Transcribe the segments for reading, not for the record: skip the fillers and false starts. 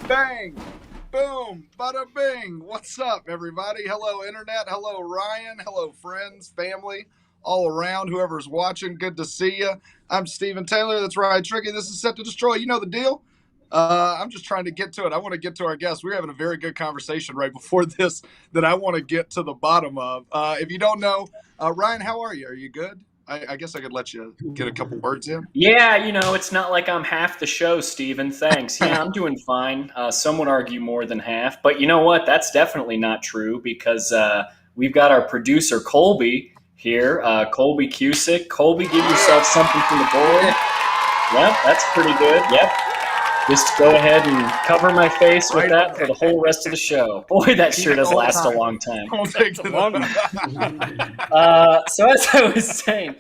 Bang! Boom! Bada bing! What's up, everybody? Hello, Internet. Hello, Ryan. Hello, friends, family, all around, whoever's watching. Good to see you. I'm Steven Taylor. That's right, Trickey. This is Set to Destroy. You know the deal. I'm just trying to get to it. I want to get to our guests. We're having a very good conversation right before this that I want to get to the bottom of. If you don't know, Ryan, how are you? Are you good? I guess I could let you get a couple words in. Yeah, it's not like I'm half the show, Steven. Thanks. Yeah, I'm doing fine. Some would argue more than half. But you know what? That's definitely not true because we've got our producer, Colby, here. Colby Cusick. Colby, give yourself something from the board. Yep, that's pretty good. Yep. Just go ahead and cover my face with that for the whole rest of the show. Boy, that sure does last a long time. So as I was saying,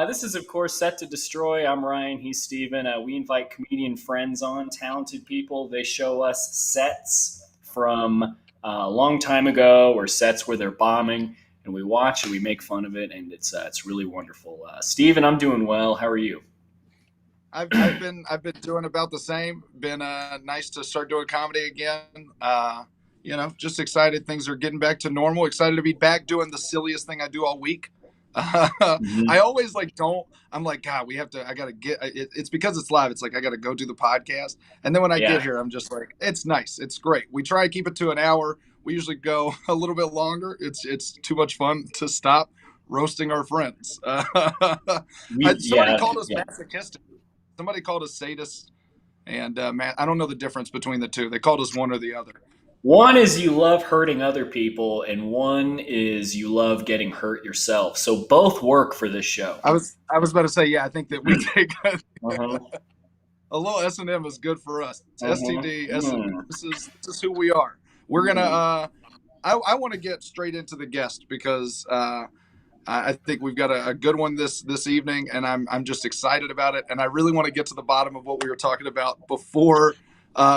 this is, of course, Set to Destroy. I'm Ryan. He's Steven. We invite comedian friends on, talented people. They show us sets from a long time ago or sets where they're bombing, and we watch and we make fun of it, and it's really wonderful. Steven, I'm doing well. How are you? I've been doing about the same. Been nice to start doing comedy again. Just excited. Things are getting back to normal. Excited to be back doing the silliest thing I do all week. I always I'm like, God, I gotta get it's because it's live. It's like I gotta go do the podcast. And then when I get here, I'm just like, it's nice. It's great. We try to keep it to an hour. We usually go a little bit longer. It's too much fun to stop roasting our friends. Somebody called us masochistic. Somebody called us sadists And man, I don't know the difference between the two. They called us one or the other. One is you love hurting other people, and one is you love getting hurt yourself. So both work for this show. I was about to say, yeah, I think that we take Uh-huh. a little S&M is good for us. Uh-huh. STD, S&M. Mm. This is who we are. We're gonna. Mm. I want to get straight into the guest because I think we've got a good one this evening, and I'm just excited about it. And I really want to get to the bottom of what we were talking about before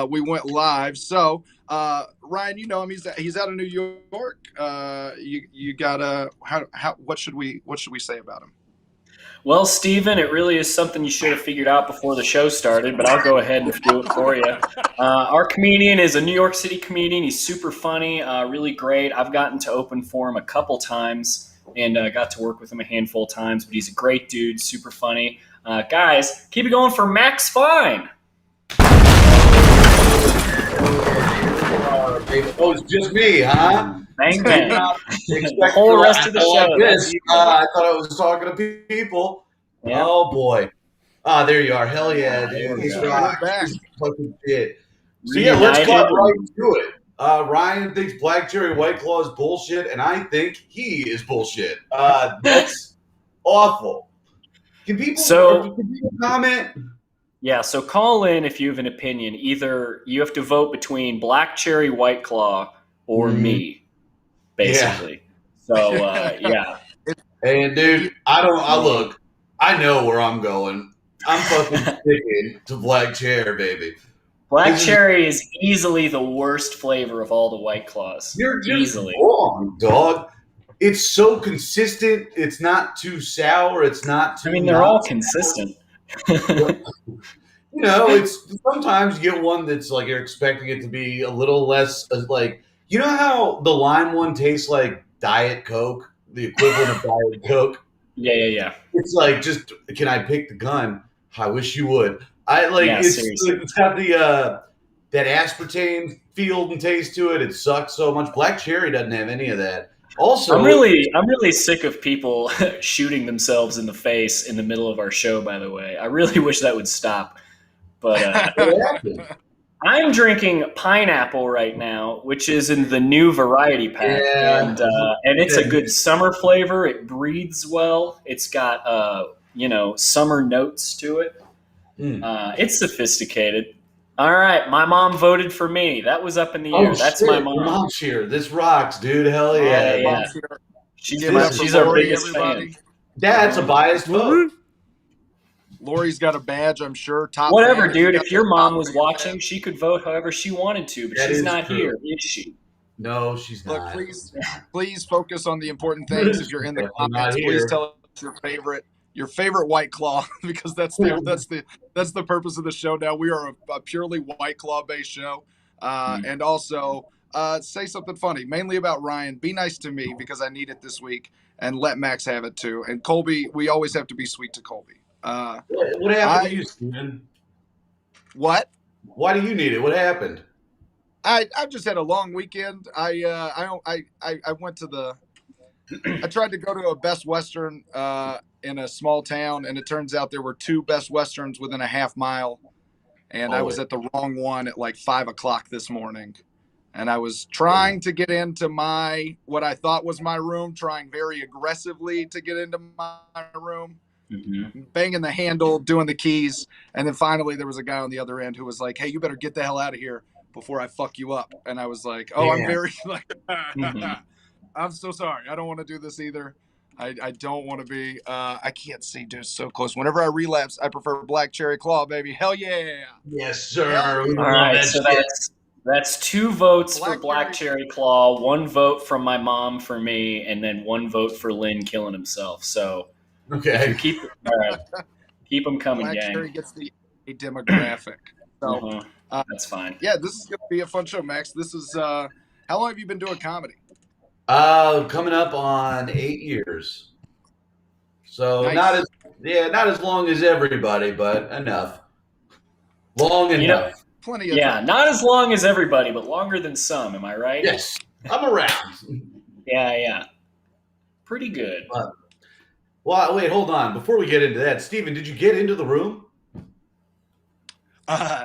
we went live. So Ryan, you know him. He's out of New York. You got what should we say about him? Well, Steven, it really is something you should have figured out before the show started, but I'll go ahead and do it for you. Our comedian is a New York City comedian. He's super funny, really great. I've gotten to open for him a couple times and got to work with him a handful of times, but he's a great dude, super funny. Guys, keep it going for Max Fine. Oh, it's just me, huh? Bang, bang. The whole rest of the show. I thought I was talking to people. Yeah. Oh, boy. There you are. Hell yeah, dude. He's Back. fucking shit. So, yeah, let's cut right to it. Ryan thinks Black Cherry White Claw is bullshit, and I think he is bullshit. That's awful. Can people comment? Yeah, so call in if you have an opinion. Either you have to vote between Black Cherry White Claw or me, basically. Yeah. So, yeah. And, dude, I know where I'm going. I'm fucking sticking to Black Cherry, baby. Black Cherry is easily the worst flavor of all the White Claws. You're easily wrong, dog. It's so consistent. It's not too sour. It's not too. I mean, they're all consistent. You know, it's sometimes you get one that's like you're expecting it to be a little less like, you know how the lime one tastes like Diet Coke, the equivalent of Diet Coke. Yeah. It's like, just, can I pick the gun? I wish you would. It's got the that aspartame feel and taste to it. It sucks so much. Black Cherry doesn't have any of that. Also, I'm really sick of people shooting themselves in the face in the middle of our show, by the way. I really wish that would stop. But I'm drinking pineapple right now, which is in the new variety pack, and it's a good summer flavor. It breathes well. It's got summer notes to it. It's sophisticated. All right, my mom voted for me. That was up in the air. That's my mom. Mom's here. This rocks, dude. Hell yeah. Yeah. She's our biggest fan. That's a biased vote. Lori's got a badge, I'm sure. Whatever, dude. If your mom was watching, she could vote however she wanted to, but she's not here, is she? No, she's not. Look, please focus on the important things. If you're in the comments, please tell us your favorite White Claw, because that's the purpose of the show now. We are a purely White Claw based show, and also say something funny, mainly about Ryan. Be nice to me because I need it this week, and let Max have it too. And Colby, we always have to be sweet to Colby. What happened to you, Steven? What? Why do you need it? What happened? I've just had a long weekend. I went to I tried to go to a Best Western in a small town, and it turns out there were two Best Westerns within a half mile, and I was at the wrong one at like 5 o'clock this morning, and I was trying to get into what I thought was my room, trying very aggressively to get into my room. Mm-hmm. Banging the handle, doing the keys, and then finally there was a guy on the other end who was like, "Hey, you better get the hell out of here before I fuck you up." And I was like, "Oh, I'm very like, I'm so sorry. I don't want to do this either. I don't want to be. I can't see, dude. So close. Whenever I relapse, I prefer Black Cherry Claw, baby. Hell yeah. Yes, sir. All right, so that's 2 votes for Black Cherry Claw, 1 vote from my mom for me, and then 1 vote for Lynn killing himself. So. Okay. Keep them coming, Black gang. Cherry gets the demographic. So that's fine. Yeah, this is gonna be a fun show, Max. This is how long have you been doing comedy? Coming up on 8 years. So nice. not as long as everybody, but enough. Long enough. Plenty of time. Not as long as everybody, but longer than some. Am I right? Yes, I'm around. Yeah. Pretty good. Well, wait, hold on. Before we get into that, Steven, did you get into the room?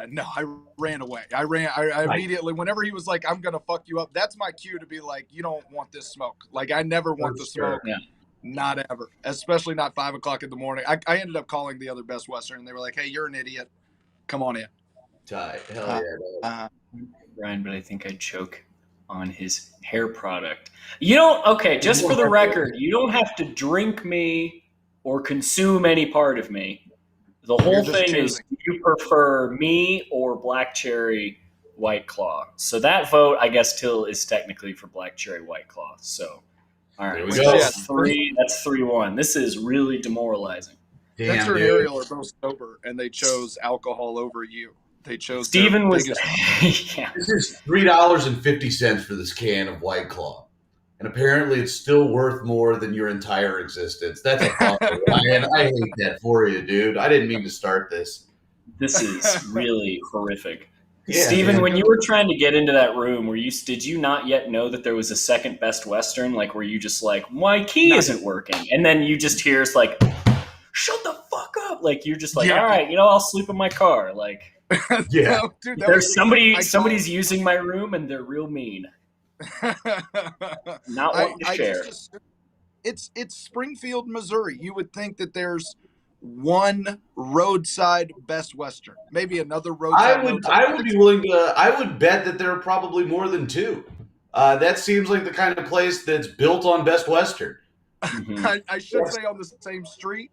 No, I ran away. I immediately, whenever he was like, I'm going to fuck you up, that's my cue to be like, you don't want this smoke. Like, I never want the smoke. Yeah. Not ever. Especially not 5 o'clock in the morning. I ended up calling the other Best Western, and they were like, hey, you're an idiot. Come on in. Tight. Hell yeah. Ryan, but I think I'd choke on his hair product. You don't, okay, just for the record, you don't have to drink me or consume any part of me. The whole thing is, do you prefer me or Black Cherry White Claw? So that vote, I guess, still is technically for Black Cherry White Claw. So, all right, we go. That's 3-1. This is really demoralizing. Damn, Spencer and Ariel are both sober, and they chose alcohol over you. They chose Steven was yeah. This is $3.50 for this can of White Claw. And apparently it's still worth more than your entire existence. That's a bummer, Ryan. I hate that for you, dude. I didn't mean to start this. This is really horrific. Yeah, Steven, man. when you were trying to get into that room, did you not yet know that there was a second Best Western? Like, were you just like, my key isn't working? And then you just hear it's like, shut the fuck up. Like, you're just like, all right, I'll sleep in my car. Like, yeah. No, dude, there's somebody's using my room and they're real mean. Not wanting to share. It's Springfield, Missouri. You would think that there's one roadside Best Western, maybe another roadside. I would be willing to. I would bet that there are probably more than two. That seems like the kind of place that's built on Best Western. Mm-hmm. I should say on the same street.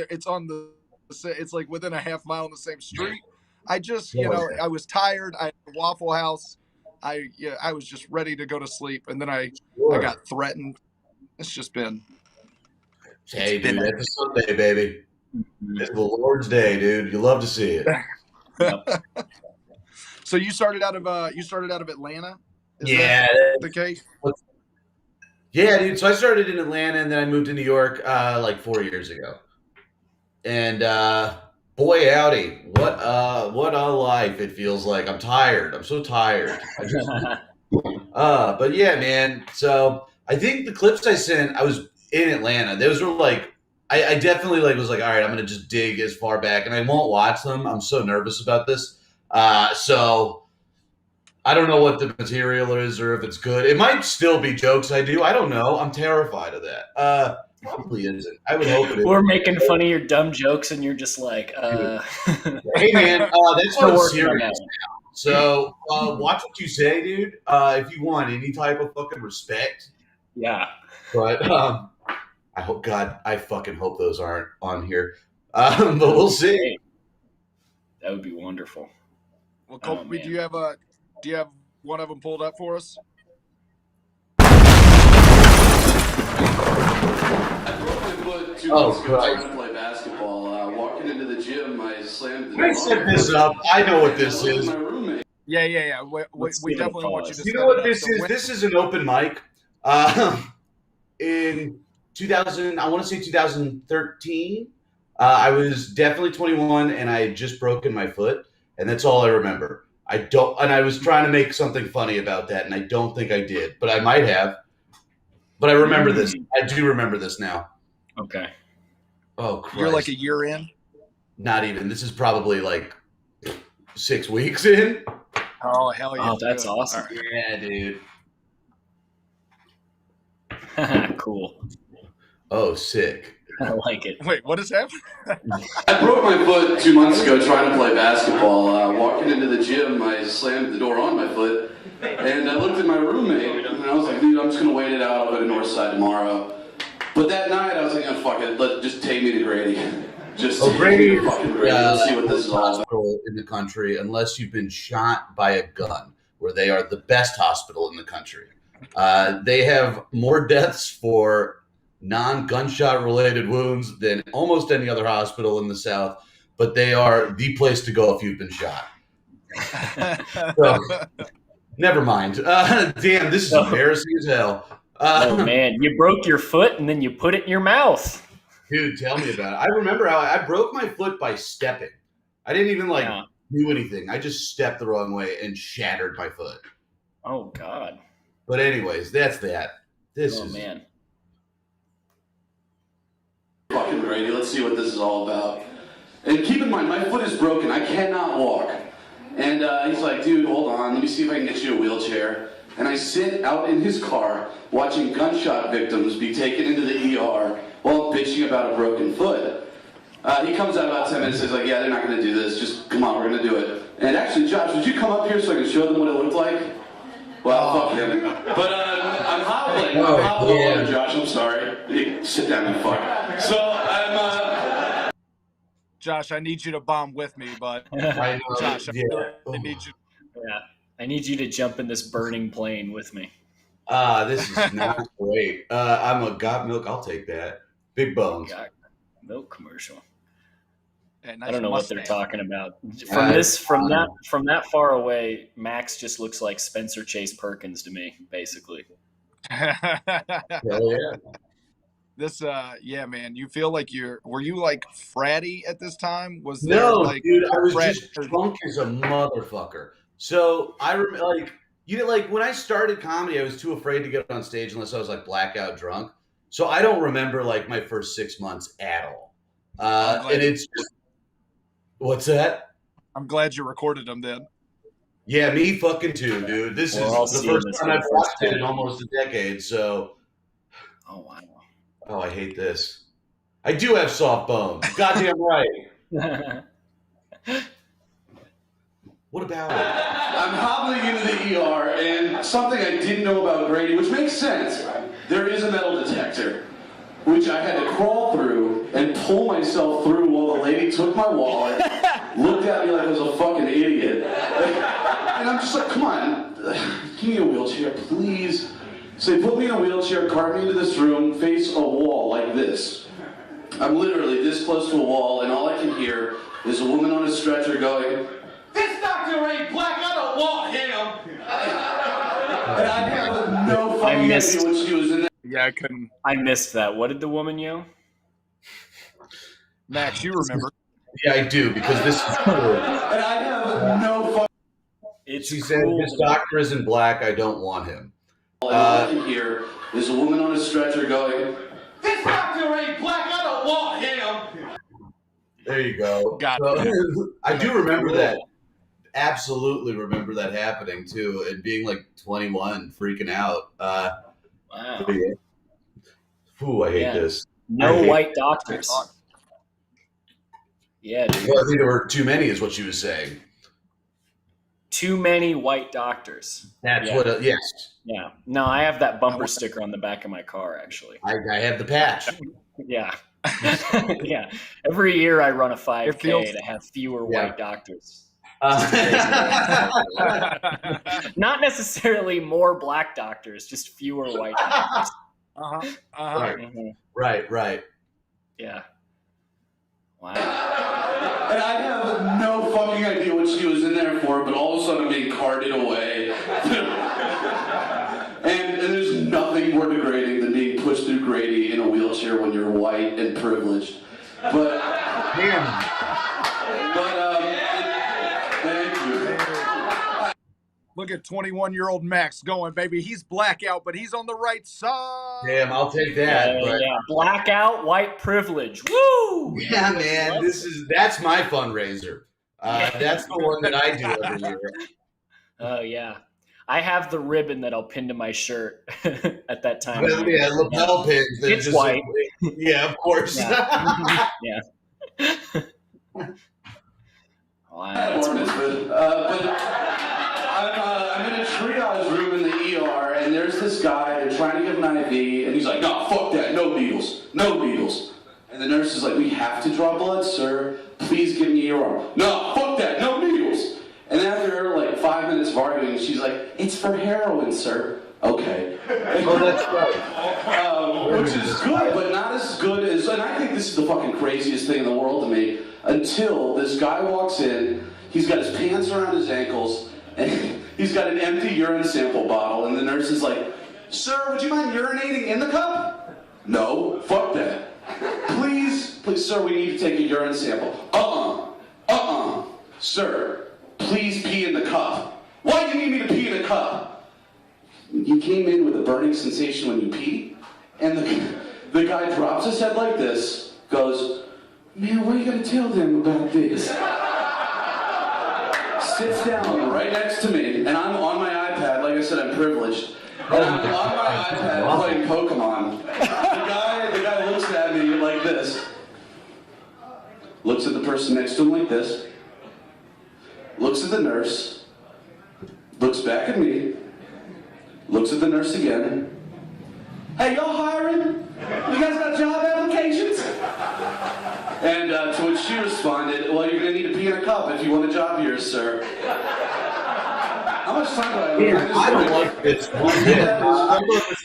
It's on the. It's like within a half mile on the same street. I just, I was tired. I had a Waffle House. I was just ready to go to sleep, and then I got threatened. It's just been. Hey, dude, that's a Sunday, baby. It's the Lord's Day, dude. You love to see it. Yep. So you started out of Atlanta? Is that the case? Yeah, dude. So I started in Atlanta, and then I moved to New York like 4 years ago. And boy, howdy, what a life it feels like. I'm tired. I'm so tired. But yeah, man. So I think the clips I sent, I was in Atlanta. Those were like, I definitely was like, all right, I'm gonna just dig as far back, and I won't watch them. I'm so nervous about this. So I don't know what the material is or if it's good. It might still be jokes I do. I don't know. I'm terrified of that. Probably isn't. I would hope it is. We're making fun of your dumb jokes, and you're just like, Hey, man, that's what I'm serious now. So watch what you say, dude. If you want any type of fucking respect. Yeah. But I hope, God, I fucking hope those aren't on here. But we'll see. That would be wonderful. Well, Colby, do you have one of them pulled up for us? I broke my foot 2 months ago trying to play basketball. Walking into the gym, I slammed the door. I set this up. I know what this is. My roommate. Yeah. We definitely want you to. You know what this is? This is an open mic. In 2000, I want to say 2013. I was definitely 21, and I had just broken my foot, and that's all I remember. And I was trying to make something funny about that, and I don't think I did, but I might have. But I remember this. I do remember this now. Okay. Oh, Christ. You're like a year in? Not even. This is probably like 6 weeks in. Oh, hell yeah. Oh, that's awesome. Right. Yeah, dude. Cool. Oh, sick. I like it. Wait, what is happening? I broke my foot 2 months ago trying to play basketball. Walking into the gym, I slammed the door on my foot, and I looked at my roommate, and I was like, dude, I'm just going to wait it out. I'll go to Northside tomorrow. But that night, I was like, oh, fuck it. Just take me to Grady. Grady, fucking Grady. Let's see what this is all about. In the country, unless you've been shot by a gun, where they are the best hospital in the country. They have more deaths for non-gunshot related wounds than almost any other hospital in the South, but they are the place to go if you've been shot. So, never mind. Damn, this is embarrassing as hell. Oh man, you broke your foot and then you put it in your mouth. Dude, tell me about it. I remember how I broke my foot by stepping. I didn't even do anything. I just stepped the wrong way and shattered my foot. Oh God. But anyways, that's that. Man. Fucking Grady, let's see what this is all about. And keep in mind, my foot is broken. I cannot walk. And he's like, dude, hold on. Let me see if I can get you a wheelchair. And I sit out in his car watching gunshot victims be taken into the ER while bitching about a broken foot. He comes out about 10 minutes and he's like, yeah, they're not going to do this. Just come on, we're going to do it. And actually, Josh, would you come up here so I can show them what it looked like? Well, fuck him. But I'm hobbling. I'm hobbling over, Josh. I'm sorry. Hey, sit down, you fuck. So I'm... Josh, I need you to bomb with me, but Josh, I need you. Yeah, I need you to jump in this burning plane with me. This is not great. I'm a got milk. I'll take that. Big bones. Got milk commercial. Yeah, nice I don't know mustache. what they're talking about. From that far away, Max just looks like Spencer Chase Perkins to me, basically. Hell yeah. This, yeah, man. You feel like were you like fratty at this time? Was No, there like dude, I was just drunk as a motherfucker. So I remember, like, like when I started comedy, I was too afraid to get on stage unless I was like blackout drunk. So I don't remember like my first 6 months at all. And it's just, what's that? I'm glad you recorded them then. Yeah, me fucking too, dude. This is the first time I've watched it in almost a decade. So, oh wow. Oh, I hate this. I do have soft bones. Goddamn right. What about it? I'm hobbling into the ER, and something I didn't know about Grady, which makes sense. There is a metal detector, which I had to crawl through and pull myself through while the lady took my wallet, looked at me like I was a fucking idiot. And I'm just like, come on, give me a wheelchair, please. So they put me in a wheelchair, cart me into this room, face a wall like this. I'm literally this close to a wall, and all I can hear is a woman on a stretcher going, "This doctor ain't black, I don't want him." And I have no fucking idea what she was in there. Yeah, I couldn't. I missed that. What did the woman yell? Max, you remember? Yeah, I do, because this is cool. And I have no fucking. She said, "This doctor isn't black, I don't want him." All I can hear is a woman on a stretcher going, "This doctor ain't black, I don't want him." There you go. I do remember that. Absolutely remember that happening too, and being like 21, freaking out. Wow. Yeah. Ooh, I hate this. No white doctors. Yeah, dude. Well, I think there were too many, is what she was saying. Too many white doctors. That's what. Yes. Yeah. No, I have that bumper sticker on the back of my car, actually. I have the patch. Yeah. Yeah. Every year I run a 5K to have fewer white doctors. Not necessarily more black doctors, just fewer white doctors. Right. Yeah. Wow. And I have no fucking idea what she was in there for, but all of a sudden I'm being carted away. and there's nothing more degrading than being pushed through Grady in a wheelchair when you're white and privileged. But, thank you. Look at 21-year-old Max going, baby. He's blackout, but he's on the right side. Damn, I'll take that. Yeah. Blackout, white privilege. Woo! Yeah, man. That's my fundraiser. That's the one that I do every year. Oh, yeah. I have the ribbon that I'll pin to my shirt at that time. Well, yeah, lapel pins. It's just white. Yeah, of course. Yeah. Wow. I'm in a triage room in the ER, and there's this guy, they're trying to give him an IV, and he's like, "No, fuck that, no needles, no needles." And the nurse is like, "We have to draw blood, sir. Please give me your arm." "No, fuck that, no needles." And after like 5 minutes of arguing, she's like, "It's for heroin, sir." Okay. Oh, that's right. Which is good, but not as good as, and I think this is the fucking craziest thing in the world to me, until this guy walks in, he's got his pants around his ankles, and he's got an empty urine sample bottle, and the nurse is like, "Sir, would you mind urinating in the cup?" "No, fuck that. Please, sir, we need to take a urine sample." "Sir, please pee in the cup." "Why do you need me to pee in a cup?" "You came in with a burning sensation when you pee." And the guy drops his head like this, goes, man, why you gotta tell them about this? Sits down right next to me, and I'm on my iPad. Like I said, I'm privileged. And I'm on my iPad playing Pokemon. The guy looks at me like this. Looks at the person next to him like this. Looks at the nurse. Looks back at me. Looks at the nurse again. Hey, y'all hiring? You guys got job applications? And to which she responded, well, you're going to need to pee in a cup if you want a job here, sir. How much time do I have? Yeah, I don't like this one bit.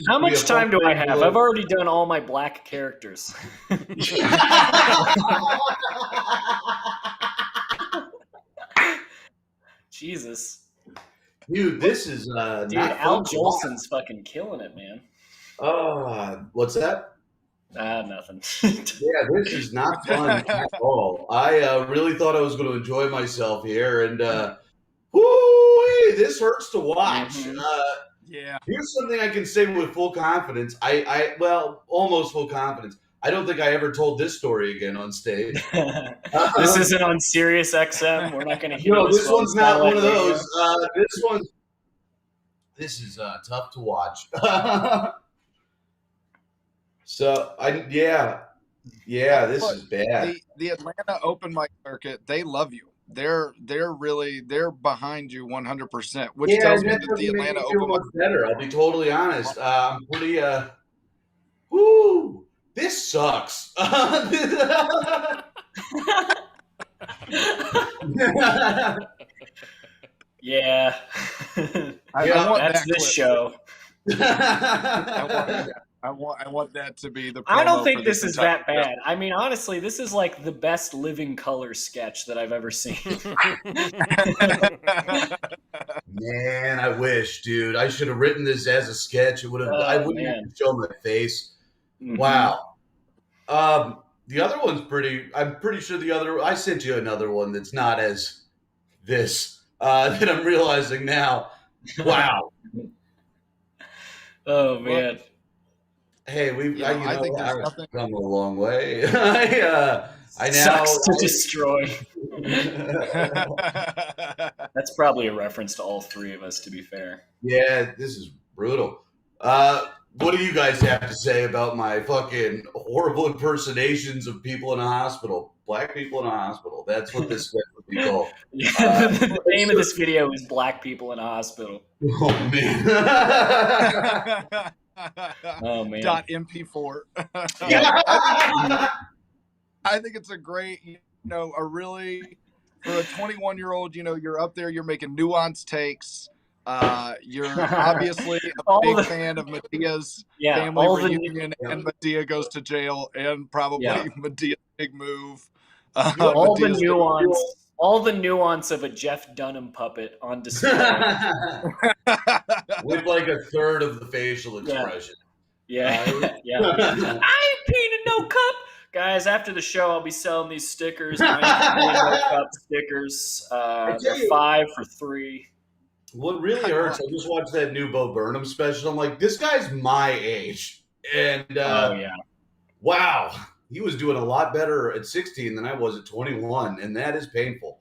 How much time do I have? I've already done all my black characters. Jesus. Dude, this is Dude, not Al fun to Jolson's fucking killing it, man. what's that? Nothing. Yeah, this is not fun at all. I really thought I was going to enjoy myself here, and whoo, this hurts to watch. Yeah. Here's something I can say with full confidence. Well, almost full confidence. I don't think I ever told this story again on stage. This isn't on Sirius XM. We're not going to hear No, this one. one's not one of those. This is tough to watch. So this is bad. The Atlanta open mic circuit, they love you. They're behind you 100%, which tells me that the Atlanta open mic better. I'll be totally honest. I'm pretty woo. This sucks. Yeah. That's this show. I want that to be the. I don't think this is that bad. I mean, honestly, this is like the best Living Color sketch that I've ever seen. Man, I wish, dude. I should have written this as a sketch. It would have. I wouldn't have to show my face. Mm-hmm. Wow. The other one's pretty. I'm pretty sure the other. I sent you another one that's not as this. That I'm realizing now. Wow. Oh man. Hey, I think I've come a long way. Sucks to destroy. That's probably a reference to all three of us, to be fair. Yeah, this is brutal. What do you guys have to say about my fucking horrible impersonations of people in a hospital? Black people in a hospital. That's what this would be called. The name of this video is Black People in a Hospital. Oh, man. Oh, man. .mp4. I think it's a great, a really, for a 21-year-old, you're up there, you're making nuanced takes. You're obviously a big fan of Medea's family reunion, and Medea goes to jail, and probably Medea's big move. All the nuance of a Jeff Dunham puppet on display. With like a third of the facial expression. Yeah. I ain't peeing in no cup. Guys, after the show, I'll be selling these stickers. I ain't peeing in no cup stickers. They're 5 for $3. What really hurts, I just watched that new Bo Burnham special. I'm like, this guy's my age. And wow, he was doing a lot better at 16 than I was at 21, and that is painful.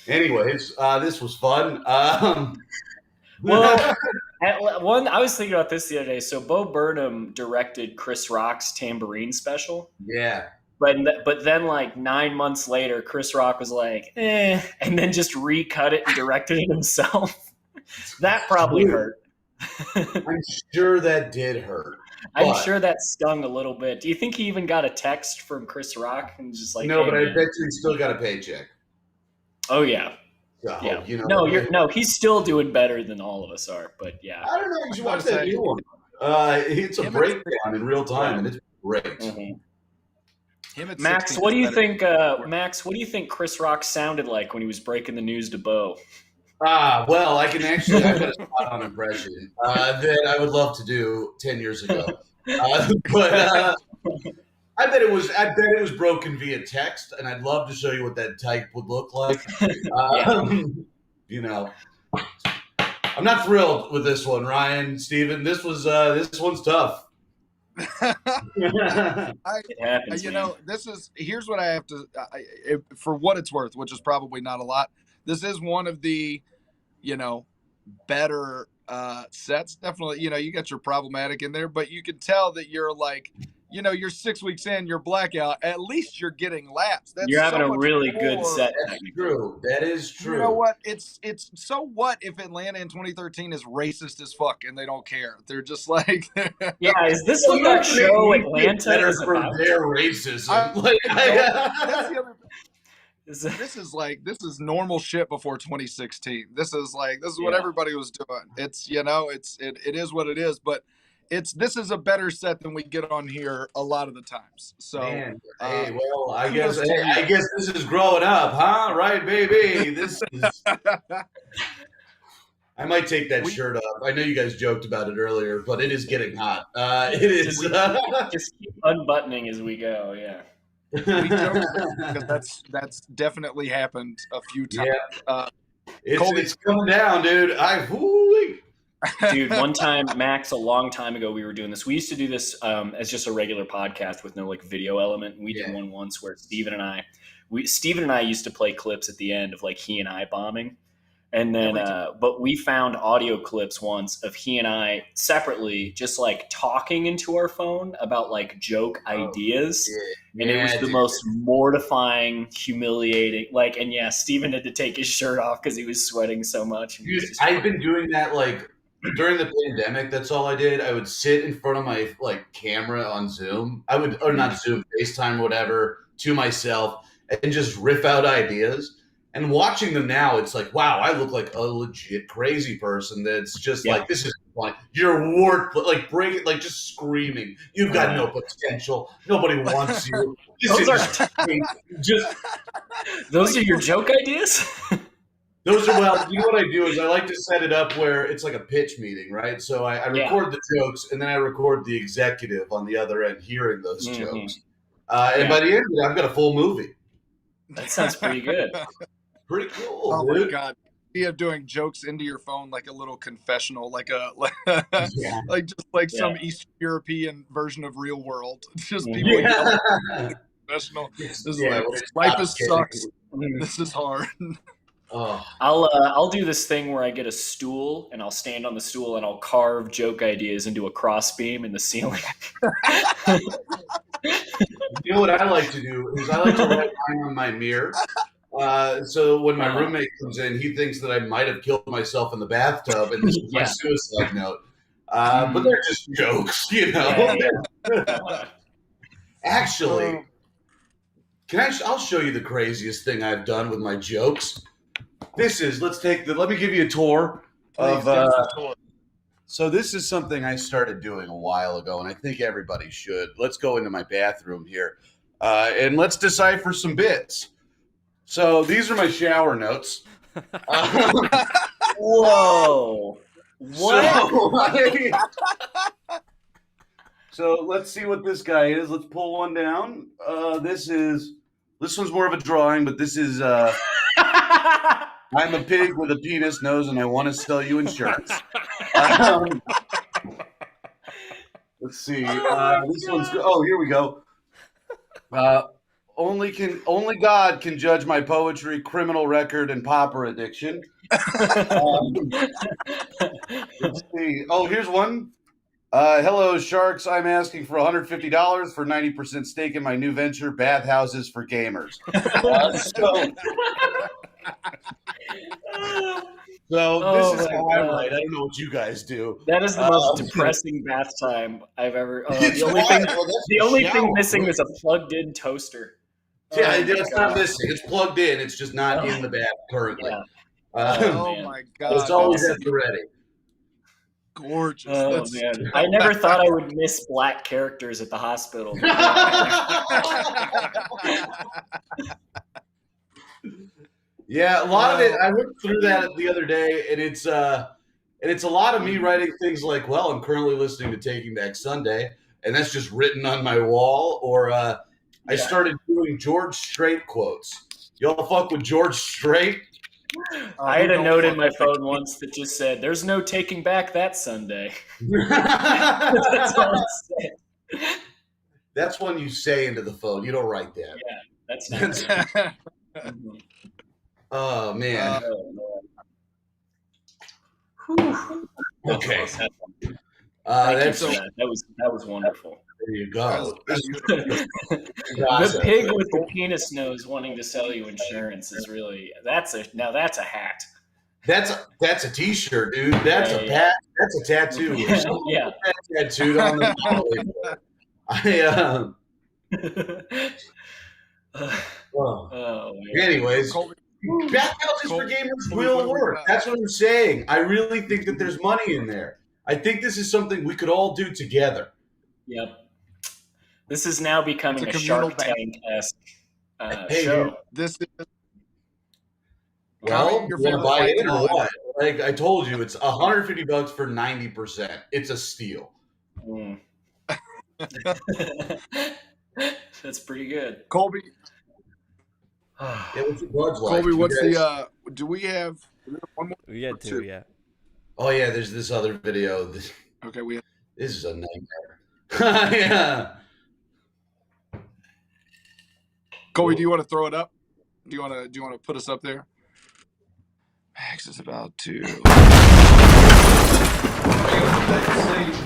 Anyways, this was fun. Well, I was thinking about this the other day. So Bo Burnham directed Chris Rock's Tambourine special. Yeah. But then, like 9 months later, Chris Rock was like, and then just recut it and directed it himself. That probably hurt. I'm sure that did hurt. I'm sure that stung a little bit. Do you think he even got a text from Chris Rock and just like? No, but I bet you he still got a paycheck. Oh yeah. Yeah. No, he's still doing better than all of us are. But yeah. I don't know. You should watch that new one. It's a breakdown in real time, and it's great. Mm-hmm. Max, what do you think? Max, what do you think Chris Rock sounded like when he was breaking the news to Bo? Well, I've got a spot on impression that I would love to do 10 years ago. But I bet it was broken via text, and I'd love to show you what that type would look like. I'm not thrilled with this one, Ryan, Steven. This one's tough. It happens, man. Here's what I have to, for what it's worth, which is probably not a lot. This is one of the, better sets. Definitely, you got your problematic in there, but you can tell that you're like, you're 6 weeks in, you're blackout. At least you're getting laps. You're having a really good set. That's true. That is true. You know what? It's so what if Atlanta in 2013 is racist as fuck and they don't care? They're just like, yeah. Is this what that show Atlanta is for about? their racism? That's the other thing. This is normal shit before 2016. This is what everybody was doing. It's it is what it is, but this is a better set than we get on here a lot of the times. So man, I guess this is growing up, huh? Right, baby. This is I might take that shirt off. I know you guys joked about it earlier, but it is getting hot. It is. Just keep unbuttoning as we go. Yeah. We joked because that's definitely happened a few times. Yeah. It's coming down, dude. Dude, one time, Max, a long time ago, we were doing this. We used to do this as just a regular podcast with no video element. And we did one once where Steven and I used to play clips at the end of he and I bombing. And then, but we found audio clips once of he and I separately just talking into our phone about joke ideas. Yeah. And it was the most mortifying, humiliating, and yeah, Steven had to take his shirt off because he was sweating so much. Dude, I've been doing that during the pandemic. That's all I did. I would sit in front of my camera on Zoom. Or not Zoom, FaceTime, whatever, to myself and just riff out ideas. And watching them now, it's wow, I look like a legit crazy person. That's just this is fun. You're warped, breaking, just screaming. You've got no potential. Nobody wants you. Those are your joke ideas? Those are, you know what I do is I like to set it up where it's like a pitch meeting, right? So I record the jokes and then I record the executive on the other end hearing those jokes. And by the end of it, I've got a full movie. That sounds pretty good. Pretty cool. Oh dude. my god! You doing jokes into your phone like a little confessional, some Eastern European version of Real World. Just people confessional. This is life sucks. This is hard. Oh. I'll do this thing where I get a stool and I'll stand on the stool and I'll carve joke ideas into a crossbeam in the ceiling. You know what I like to do is I like to write mine on my mirror. So when my roommate comes in, he thinks that I might have killed myself in the bathtub, and this is my suicide note. But they're just jokes, Actually, I'll show you the craziest thing I've done with my jokes. Let me give you a tour of. So this is something I started doing a while ago, and I think everybody should. Let's go into my bathroom here, and let's decipher some bits. So these are my shower notes. Whoa! What? So let's see what this guy is. Let's pull one down. This one's more of a drawing, but this is. I'm a pig with a penis nose, and I want to sell you insurance. Let's see. This one's. Oh, here we go. Only God can judge my poetry, criminal record, and popper addiction. Let's see. Oh, here's one. Hello, sharks. I'm asking for $150 for 90% stake in my new venture, bathhouses for gamers. So this is how I write. I don't know what you guys do. That is the most depressing bath time I've ever. The only thing missing is a plugged-in toaster. Yeah, it's not missing. It's plugged in. It's just not in the bath currently. Yeah. Oh my god! It's always at the ready. Gorgeous. Oh man! I never thought I would miss black characters at the hospital. Yeah, a lot of it. I went through that the other day, and it's a lot of me writing things like, "Well, I'm currently listening to Taking Back Sunday," and that's just written on my wall. Or I started doing George Strait quotes. Y'all fuck with George Strait? I had a note in my phone once that just said, "There's no taking back that Sunday." That's all it said. That's one you say into the phone. You don't write that. Yeah, that's not good. Oh man. Okay. Thank you That's for that. That was wonderful. there you go. The pig with the penis nose wanting to sell you insurance is really that's a hat. That's a t-shirt, dude. That's a pat. That's a tattoo. Yeah. Tattooed on the Anyways, back houses for gamers will work. That's what I'm saying. I really think that there's money in there. I think this is something we could all do together. Yep. This is now becoming a Shark Tank-esque show. Dude, this is well, you want to buy it or what? Like I told you, it's $150 for 90%. It's a steal. That's pretty good. Colby. What's your buds like? Colby, what's the do we have one more? We had two, yeah. Oh yeah, there's this other video. Okay, we have. This is a nightmare. Yeah. Colby, do you want to throw it up? Do you want to put us up there? Max is about to.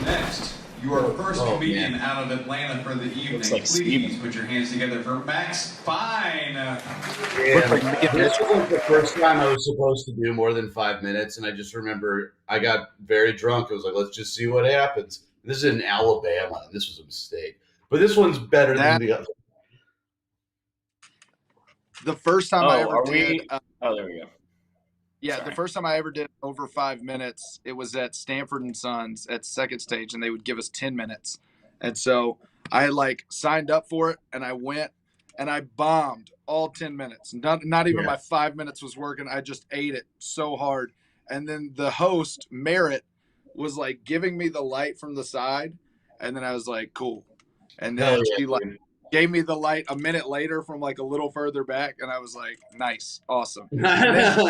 Next, you are the first comedian out of Atlanta for the evening. Like Please put your hands together for Max Fine. Yeah, this was the first time I was supposed to do more than 5 minutes, and I just remember I got very drunk. I was like, let's just see what happens. This is in Alabama, and this was a mistake. But this one's better than the other. The first time I ever did. There we go. Yeah, Sorry. The first time I ever did over 5 minutes, it was at Stanford and Sons at second stage, and they would give us 10 minutes. And so I signed up for it, and I went, and I bombed all 10 minutes. Not even my 5 minutes was working. I just ate it so hard. And then the host, Merritt, was giving me the light from the side, and then I was like, cool. And then she gave me the light a minute later from a little further back, and I was like, nice, awesome. And then she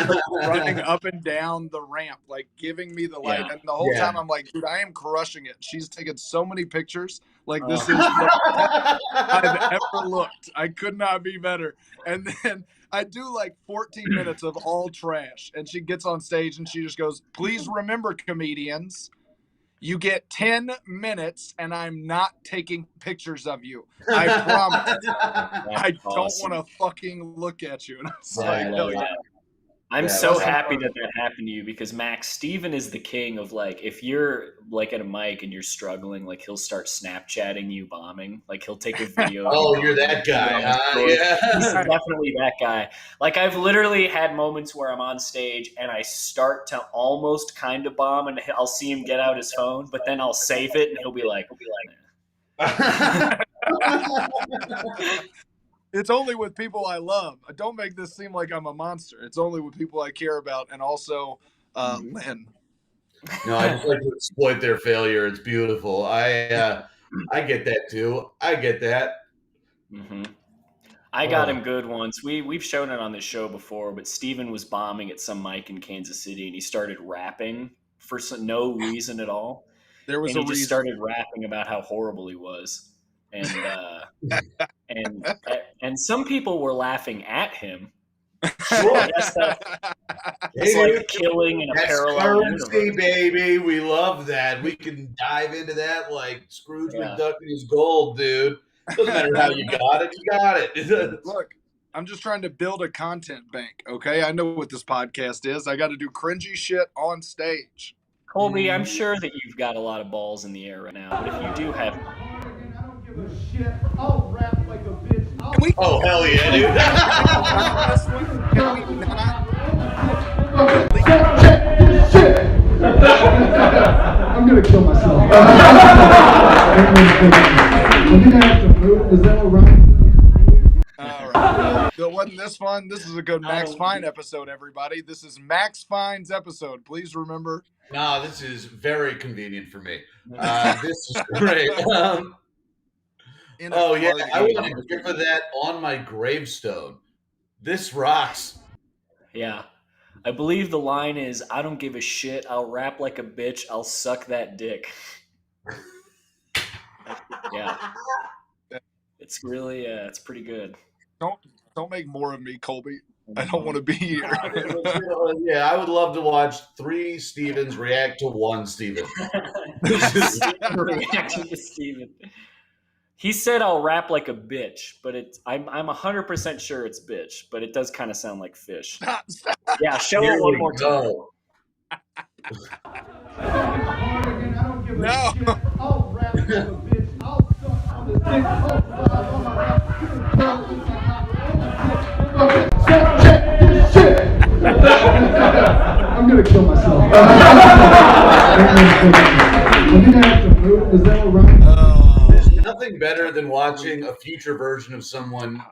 running up and down the ramp, giving me the light. And the whole time I'm like, dude, I am crushing it. She's taken so many pictures. This is the best I've ever looked. I could not be better. And then I do 14 minutes of all trash, and she gets on stage and she just goes, please remember, comedians, you get 10 minutes, and I'm not taking pictures of you. I promise. I don't want to fucking look at you. And I was I'm so happy that happened to you because Max, Steven is the king of if you're at a mic and you're struggling, he'll start Snapchatting you bombing. He'll take a video. Oh, you're that guy, huh? Yeah. He's definitely that guy. I've literally had moments where I'm on stage and I start to almost kind of bomb, and I'll see him get out his phone, but then I'll save it and he'll be like. It's only with people I love. Don't make this seem like I'm a monster. It's only with people I care about, and also Lynn. No, I just like to exploit their failure. It's beautiful. I get that too. I get that. Mm-hmm. I got him good once. We've shown it on this show before, but Steven was bombing at some mic in Kansas City, and he started rapping for no reason at all. There was and a he just reason. Started rapping about how horrible he was. And and some people were laughing at him. Sure. It's killing in a parallel currency, universe. Baby. We love that. We can dive into that like Scrooge McDuck and his gold, dude. Doesn't matter how you got it. You got it. Look, I'm just trying to build a content bank, okay? I know what this podcast is. I got to do cringy shit on stage. Colby, I'm sure that you've got a lot of balls in the air right now, but if you do have... I'll rap like a bitch. Oh, hell yeah, dude. I'm going to kill myself. I think I have to move. Is that all right? All right. So it wasn't this fun. This is a good Max Fine episode, everybody. This is Max Fine's episode. Please remember. No, this is very convenient for me. This is great. Oh, yeah. I want to give her that on my gravestone. This rocks. Yeah. I believe the line is, I don't give a shit. I'll rap like a bitch. I'll suck that dick. Yeah. It's really, it's pretty good. Don't make more of me, Colby. I don't want to be here. Yeah, I would love to watch 3 Stevens react to 1 Steven. Reaction to Steven. He said I'll rap like a bitch, but I'm 100% sure it's bitch, but it does kind of sound like fish. Stop. Yeah, show it one more time. No. I'll rap like a bitch. I'll suck on this dick. Check this shit. I'm gonna kill myself. I'm gonna have to move. Is that all right? There's nothing better than watching a future version of someone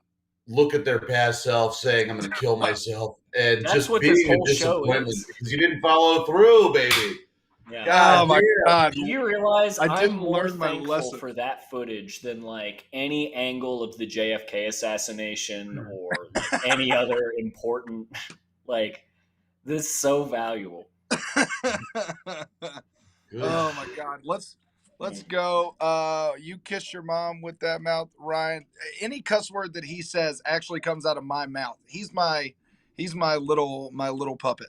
look at their past self saying, I'm going to kill myself, and That's just what being this a whole show disappointment is. because you didn't follow through, baby. Yeah. God Oh my damn. God. Do you realize I I'm didn't more learn my thankful lesson. for that footage than like any angle of the JFK assassination or like any other important, like, this is so valuable. Oh my God. Let's go. You kiss your mom with that mouth, Ryan. Any cuss word that he says actually comes out of my mouth. He's my little puppet.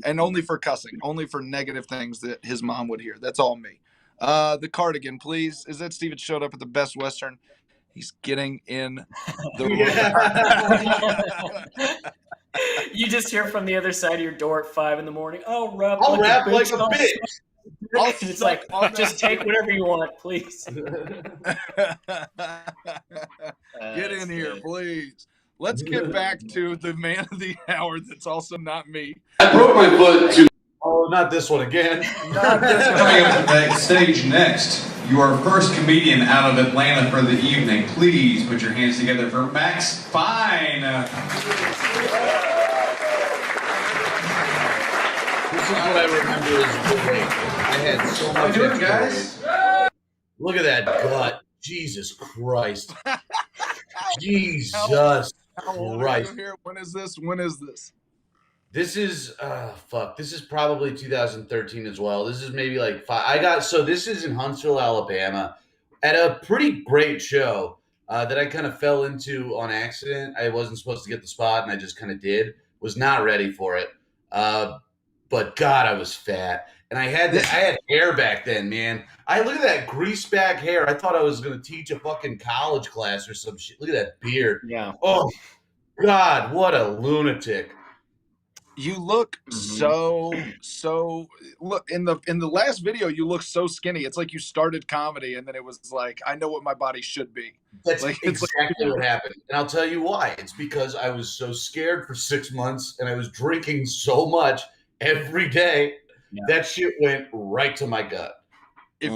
And only for cussing, only for negative things that his mom would hear. That's all me. The cardigan, please. Is that Steven showed up at the Best Western? He's getting in the You just hear from the other side of your door at 5 a.m. I'll rap I'll like rap a like bitch. a bitch. It's like, just take whatever you want, please. Get in here, please. Let's get back to the man of the hour that's also not me. I broke my foot too. Oh, not this one again. Not this Coming up to the stage next, your first comedian out of Atlanta for the evening. Please put your hands together for Max Fine. This is what I remember as the wait. I had so How much. you doing, guys? Look at that gut. Jesus Christ. Jesus How old are Christ. you here? When is this? This is This is probably 2013 as well. This is maybe like 5. This is in Huntsville, Alabama, at a pretty great show that I kind of fell into on accident. I wasn't supposed to get the spot, and I just kind of did. Was not ready for it. But God, I was fat, and I had hair back then, man. I look at that grease back hair. I thought I was gonna teach a fucking college class or some shit. Look at that beard. Yeah. Oh God, what a lunatic. You look so look in the last video you look so skinny. It's like you started comedy and then it was like, I know what my body should be. That's Like, exactly what happened. And I'll tell you why. It's because I was so scared for 6 months and I was drinking so much every day. Yeah. That shit went right to my gut. If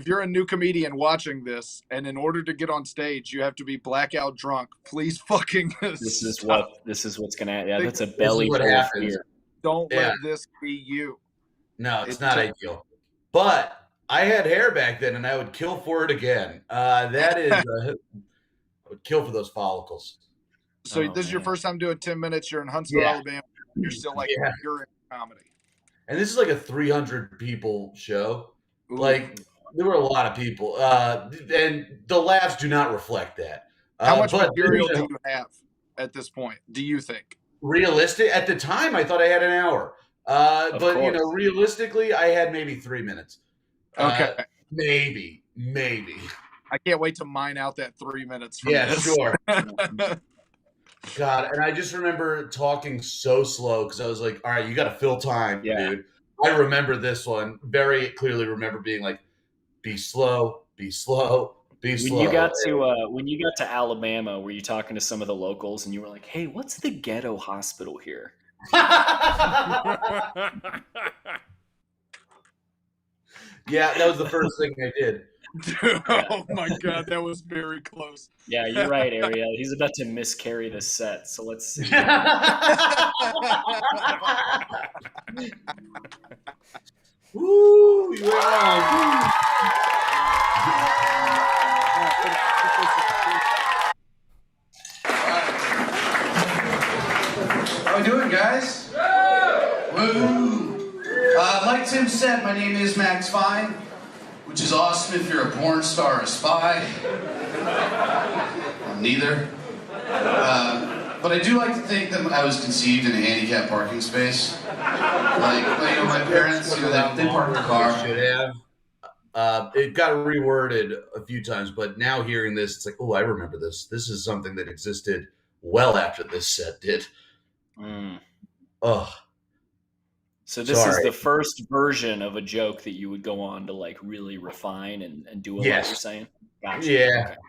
you're a new comedian watching this and in order to get on stage you have to be blackout drunk, please fucking This is stop. what's gonna. Yeah, that's a This belly is what full of happens. fear. Don't Yeah. let this be you. No, it's not ideal. But I had hair back then and I would kill for it again. That is, I would kill for those follicles. So Oh, this is your man. first time doing 10 minutes. You're in Huntsville, Yeah. Alabama. You're still like Yeah. you're in comedy. And this is like a 300 people show. Ooh. Like, there were a lot of people. And the laughs do not reflect that. How much but material do you have at this point? Do you think? realistic at the time? I thought I had an hour. But you know, course. realistically, I had maybe 3 minutes. Okay. Maybe. I can't wait to mine out that 3 minutes. From Yeah, this. sure. God, and I just remember talking so slow because I was like, all right, you got to fill time, Yeah. dude. I remember this one very clearly. Remember being like, be slow, be slow, be slow. When you got to Alabama, were you talking to some of the locals and you were like, "Hey, what's the ghetto hospital here?" Yeah, that was the first thing I did. Dude, oh my God, that was very close. Yeah, you're right, Ariel. He's about to miscarry the set, so let's see. Woo! You went on. How we doing, guys? Woo! Like Tim said, my name is Max Fine. which is awesome if you're a porn star or a spy. I'm neither. But I do like to think that I was conceived in a handicapped parking space. Like, you know, my parents, you know, they parked the car. Should have. It got reworded a few times, but now hearing this, it's like, oh, I remember this. This is something that existed well after this set did. Oh. So this is the first version of a joke that you would go on to like really refine and do a lot, you're saying? Gotcha. Yeah. Okay.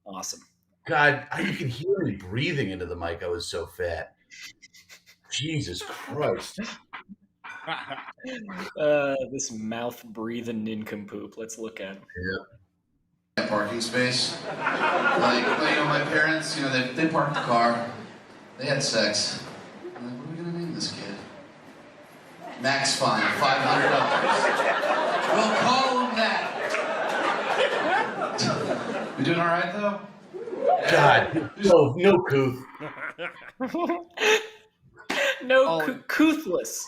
Awesome. God, you can hear me breathing into the mic. I was so fat. Jesus Christ. This mouth breathing nincompoop. Let's look at him. Yeah. Parking space. Like, you know, my parents, you know, they parked the car. They had sex. I'm like, what are we gonna name this kid? Max fine, $500. We'll call him that. We doing all right though? God, no couth. Couthless.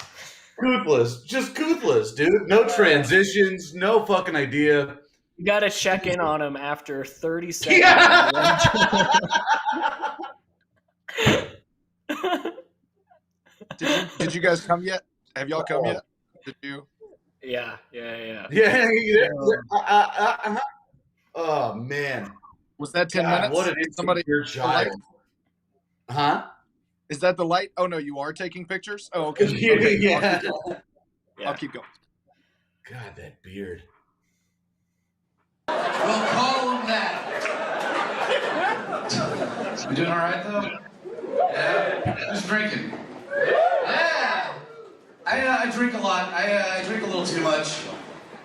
Couthless, just couthless, dude. No transitions, no fucking idea. You got to check in on him after 30 seconds. Yeah. Did you guys come yet? Have y'all come yet? Did you? Yeah. Oh man. Was that 10 minutes? What an insecure child. Huh? Is that the light? Oh no, you are taking pictures? Oh, okay. Yeah. I'll keep going. God, that beard. We'll call him that. We doing all right though? Yeah. Who's drinking? Yeah. I drink a lot. I drink a little too much.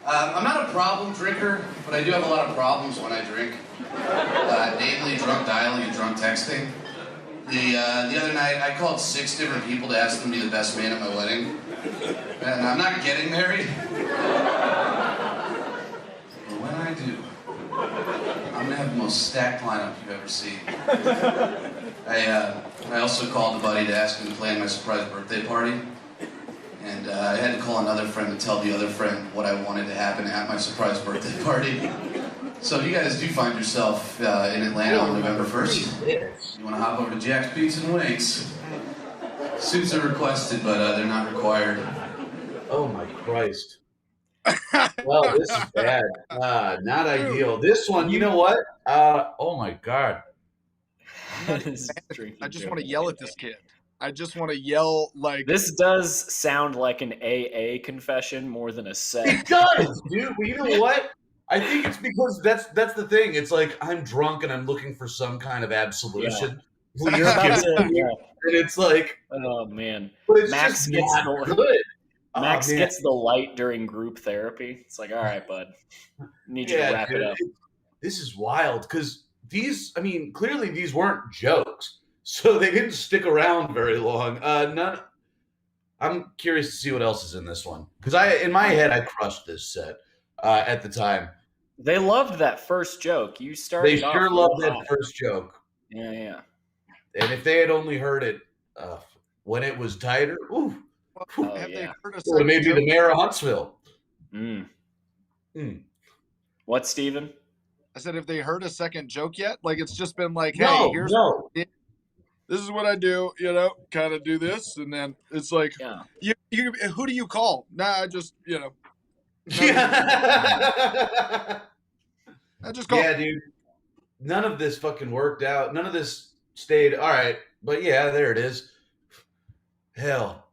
I'm not a problem drinker, but I do have a lot of problems when I drink. Namely, drunk dialing and drunk texting. The other night, I called 6 different people to ask them to be the best man at my wedding. And I'm not getting married. But when I do, I'm gonna have the most stacked lineup you've ever seen. I also called a buddy to ask him to plan my surprise birthday party. And I had to call another friend to tell the other friend what I wanted to happen at my surprise birthday party. So if you guys do find yourself in Atlanta on November 1st, you want to hop over to Jack's Pizza and Winks. Suits are requested, but they're not required. Oh my Christ. Well, this is bad. Not ideal. This one, you know what? Oh my God. I just want to yell at this kid. I just want to yell like... This does sound like an AA confession more than a set. It does, dude. But you know what? I think it's because that's the thing. It's like I'm drunk and I'm looking for some kind of absolution. Yeah. And it's like, oh man, but it's Max just gets not good. Max gets the light during group therapy. It's like, all right, bud, need you to wrap it up. This is wild because clearly these weren't jokes, so they didn't stick around very long. I'm curious to see what else is in this one because in my head, I crushed this set at the time. They loved that first joke. You started. They sure loved that first joke. Yeah. And if they had only heard it when it was tighter, have they heard us? Or maybe the mayor of Huntsville. What, Steven? I said, have they heard a second joke yet? Like it's just been like, hey, this is what I do, kind of do this, and then it's like, you who do you call? Nah, I just, I just call. Yeah, dude. None of this fucking worked out. None of this stayed. All right. But yeah, there it is. Hell.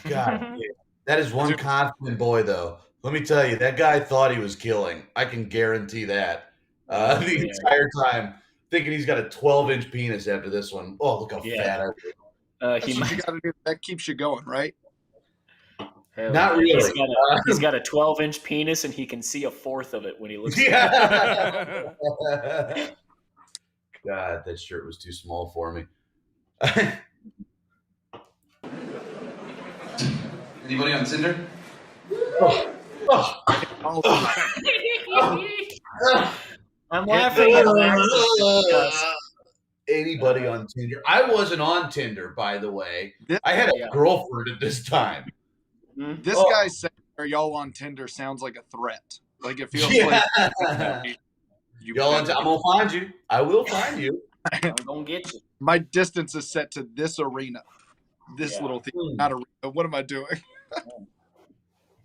God. That is one confident boy, though. Let me tell you, that guy thought he was killing. I can guarantee that. The entire time. Thinking he's got a 12-inch penis after this one. Oh, look how fat I am. You gotta do. That keeps you going, right? Not really. He's got a 12-inch penis, and he can see a fourth of it when he looks. Yeah. God, that shirt was too small for me. Anybody on Tinder? I'm laughing at anybody on Tinder. I wasn't on Tinder, by the way. I had a girlfriend at this time. This guy saying, "Are y'all on Tinder?" sounds like a threat. Like it feels Yeah. like you Y'all, I'm gonna find you. I will find you. I'm gonna get you. my distance is set to this arena, this little thing, not arena. What am I doing?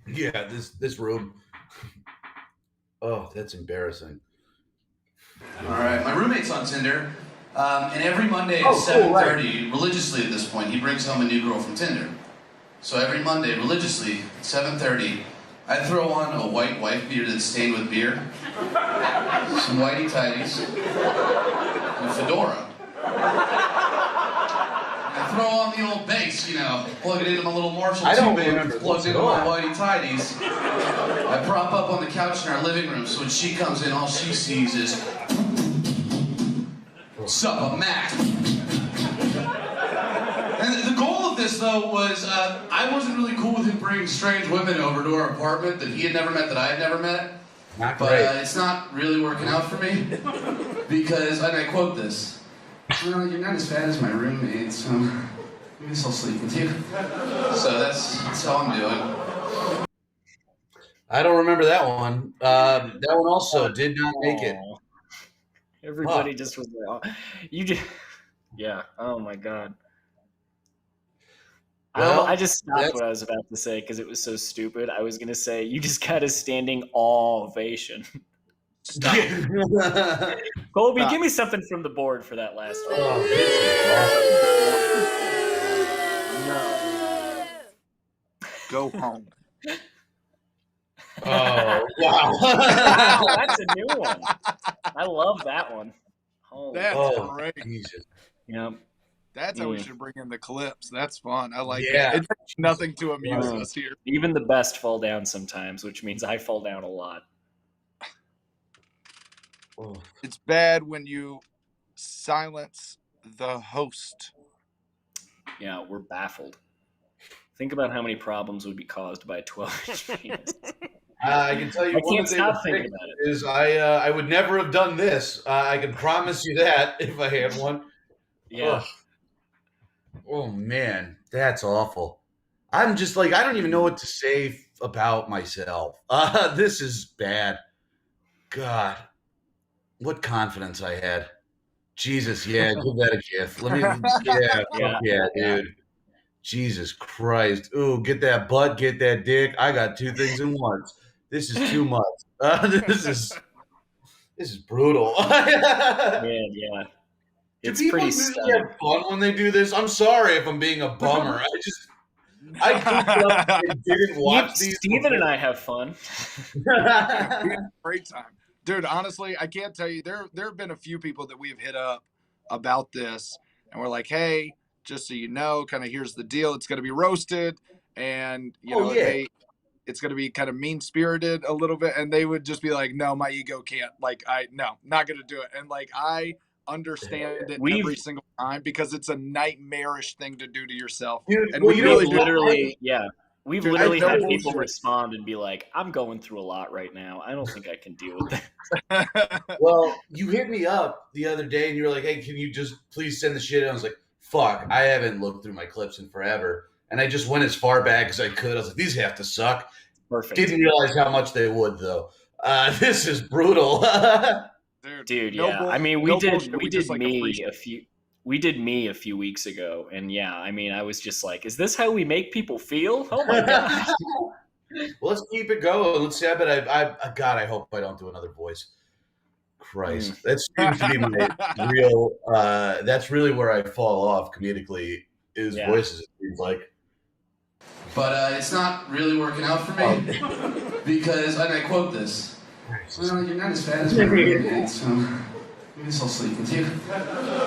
Yeah, this room. Oh, that's embarrassing. All right, my roommate's on Tinder, and every Monday at 7:30, religiously at this point, he brings home a new girl from Tinder. So every Monday, religiously, at 7:30, I throw on a white wife beater that's stained with beer, some whitey tighties, and a fedora. I throw on the old bass, plug it into my little Marshall two-bit, plugged into my whitey tighties. I prop up on the couch in our living room, so when she comes in, all she sees is Sup, Mac. And the goal of this, though, was I wasn't really cool with him bringing strange women over to our apartment that he had never met, that I had never met. But it's not really working out for me because, and I quote this, "Well, you're not as fat as my roommate, so I guess I'll sleep with you." So that's how I'm doing. I don't remember that one. That one also did not make it. Everybody just was like, oh, you just, yeah. Oh my God. Well, I just stopped what I was about to say because it was so stupid. I was going to say, you just got a standing ovation. Stop. Colby, give me something from the board for that last one. Oh, No. Go home. oh wow. Wow, that's a new one. I love that one. That's great. Jesus. Yep. That's how we should bring in the clips. That's fun. I like it. Yeah. It takes nothing to amuse us here. Even the best fall down sometimes, which means I fall down a lot. It's bad when you silence the host. Yeah, we're baffled. Think about how many problems would be caused by a 12-inch penis. I can tell you I one can't thing stop thinking about it. is I would never have done this. I can promise you that if I had one. Yeah. Oh man, that's awful. I'm just like, I don't even know what to say about myself. This is bad. God, what confidence I had. Jesus, yeah, give that a gift. Let me, yeah, dude. Jesus Christ. Ooh, get that butt, get that dick. I got two things in once. This is too much. This is brutal. Man, yeah. It's pretty really have fun when they do this. I'm sorry if I'm being a bummer. I cooked up and didn't watch these. Steven and I have fun. We had a great time. Dude, honestly, I can't tell you. There have been a few people that we have hit up about this, and we're like, hey, just so you know, kind of here's the deal. It's going to be roasted, and, it's going to be kind of mean-spirited a little bit, and they would just be like, no, my ego can't. Like, not going to do it. And, like, I understand it every single time because it's a nightmarish thing to do to yourself. Dude, and we really literally, we've literally had people respond and be like, I'm going through a lot right now. I don't think I can deal with that. Well, you hit me up the other day and you were like, hey, can you just please send the shit? And I was like, fuck, I haven't looked through my clips in forever. And I just went as far back as I could. I was like, these have to suck. Perfect. Didn't realize how much they would, though. This is brutal. Dude, yeah. I mean, we did me a few weeks ago, and yeah, I mean, I was just like, is this how we make people feel? Oh my gosh. Well, let's keep it going. Let's see. God, I hope I don't do another voice. Christ. That seems to be my real, that's really where I fall off comedically is voices, it seems like. But it's not really working out for me because, and I quote this, well, you're not as fat as my roommate, so I guess I'll sleep with you.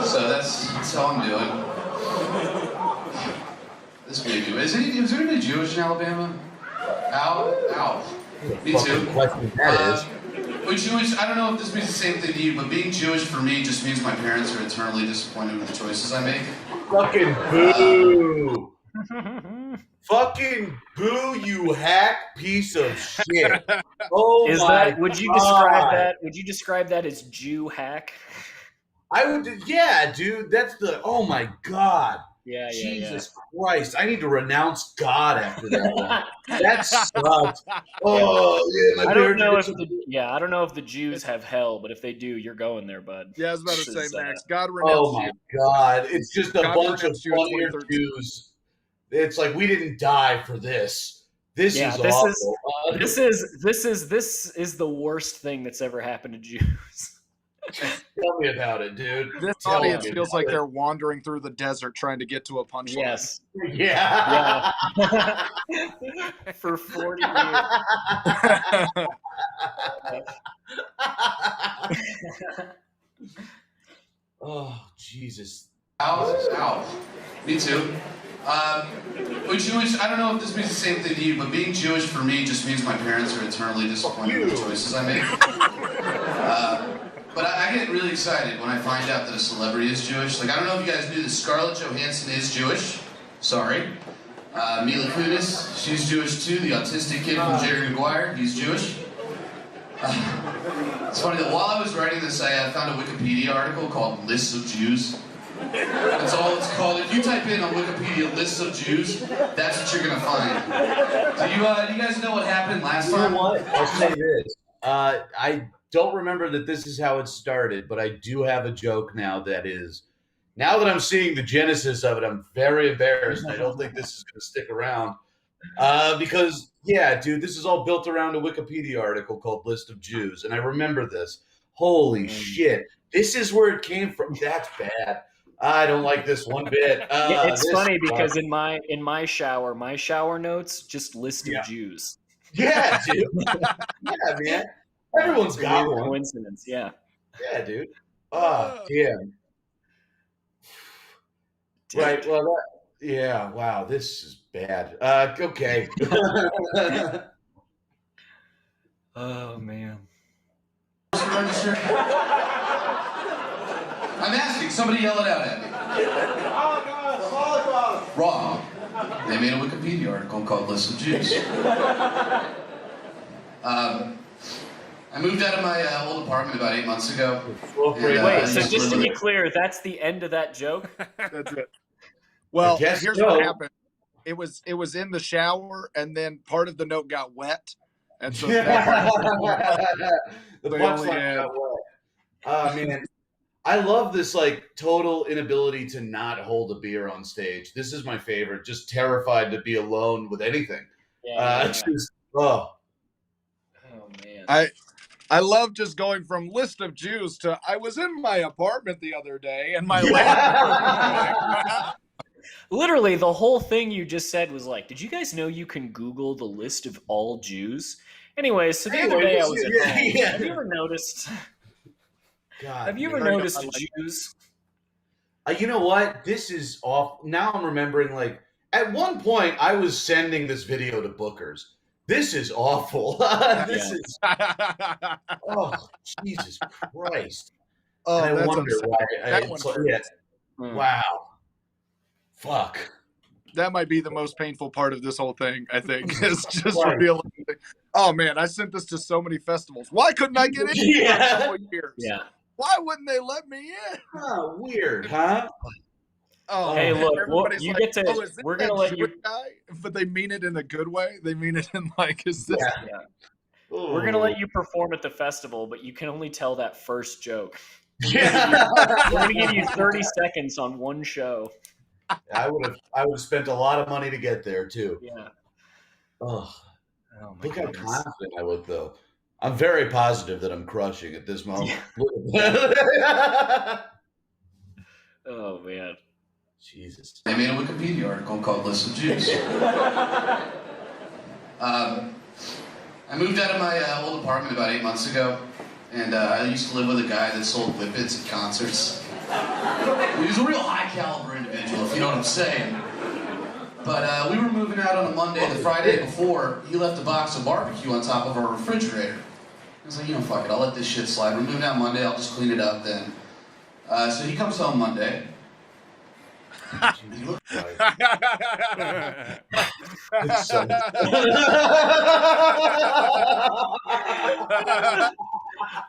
So that's how I'm doing. This baby, is there anybody Jewish in Alabama? Ow. Me too. But Jewish, I don't know if this means the same thing to you, but being Jewish for me just means my parents are eternally disappointed with the choices I make. Fucking boo! Fucking boo, you hack piece of shit. Oh my God. Would you describe that as Jew hack? I would, yeah, dude. That's oh my God. Yeah, Jesus Christ! I need to renounce God after that one. That sucked. Oh yeah, my I don't parents. know if I don't know if the Jews have hell, but if they do, you're going there, bud. Yeah, I was about to This say, is, Max, God Oh renounced my you. God! It's just a God bunch of renounced you in funnier 2013. Jews. It's like we didn't die for this. This Yeah, is this awful. this is the worst thing that's ever happened to Jews. Tell me about it, dude. This Tell audience me feels about like it. they're wandering through the desert trying to get to a punchline. Yes. Yeah. For 40 years. Oh Jesus. Ouch. Me too. But Jewish, I don't know if this means the same thing to you, but being Jewish for me just means my parents are eternally disappointed with the choices I make. But I get really excited when I find out that a celebrity is Jewish. Like, I don't know if you guys knew that Scarlett Johansson is Jewish. Sorry. Mila Kunis, she's Jewish too. The autistic kid from Jerry Maguire, he's Jewish. It's funny that while I was writing this, I found a Wikipedia article called Lists of Jews. That's all it's called. If you type in on Wikipedia lists of Jews, that's what you're gonna find. Do you guys know what happened last time? You know what? I'll say this. I don't remember that this is how it started, but I do have a joke now that is. Now that I'm seeing the genesis of it, I'm very embarrassed. I don't think this is going to stick around. Because, yeah, dude, this is all built around a Wikipedia article called List of Jews. And I remember this. Holy shit. This is where it came from. That's bad. I don't like this one bit. It's funny because in my shower notes, just list of Jews. Yeah, dude. Yeah, man. Everyone's got one. Coincidence, yeah. Yeah, dude. Oh, damn. Right. Well, yeah. Wow. This is bad. Okay. Oh man. Register? I'm asking. Somebody yell it out at me. Wrong. They made a Wikipedia article called List of Jews. I moved out of my old apartment about 8 months ago. Wait, so just to be clear, that's the end of that joke? That's it. Well, here's so. what happened. It was in the shower, and then part of the note got wet, and so the they only punchline had- got wet. Man, I love this like total inability to not hold a beer on stage. This is my favorite. Just terrified to be alone with anything. It's just, Oh man. I love just going from list of Jews to I was in my apartment the other day, and my landlord. Literally, the whole thing you just said was like, did you guys know you can Google the list of all Jews? Anyways, so the other day I was at home. Have you ever noticed? God. Have you ever noticed Jews? You know what? This is off. Now I'm remembering, like, at one point I was sending this video to bookers. This is awful. This is. Oh, Jesus Christ. Oh, and I that's wonder upsetting. why. That one hurts. Wow. Fuck. That might be the most painful part of this whole thing, I think, is just revealing. Oh, man, I sent this to so many festivals. Why couldn't I get in for a couple years? Yeah. Why wouldn't they let me in? Oh, weird, huh? Oh, Hey, look, everybody's you like, get to. oh, is this We're that gonna let you. Jewish guy? But they mean it in a good way. They mean it in like, is this? Yeah. We're gonna let you perform at the festival, but you can only tell that first joke. Yeah. We're gonna give you 30 seconds on one show. I would have spent a lot of money to get there too. Yeah. Oh, Oh my look how goodness. confident I look, though. I'm very positive that I'm crushing at this moment. Oh man. Jesus. They made a Wikipedia article called List of Jews. I moved out of my old apartment about 8 months ago, and I used to live with a guy that sold whippets at concerts. He was a real high-caliber individual, if you know what I'm saying. But we were moving out on a Monday. The Friday before, he left a box of barbecue on top of our refrigerator. I was like, you know, fuck it, I'll let this shit slide. We're moving out Monday, I'll just clean it up then. So he comes home Monday. He looked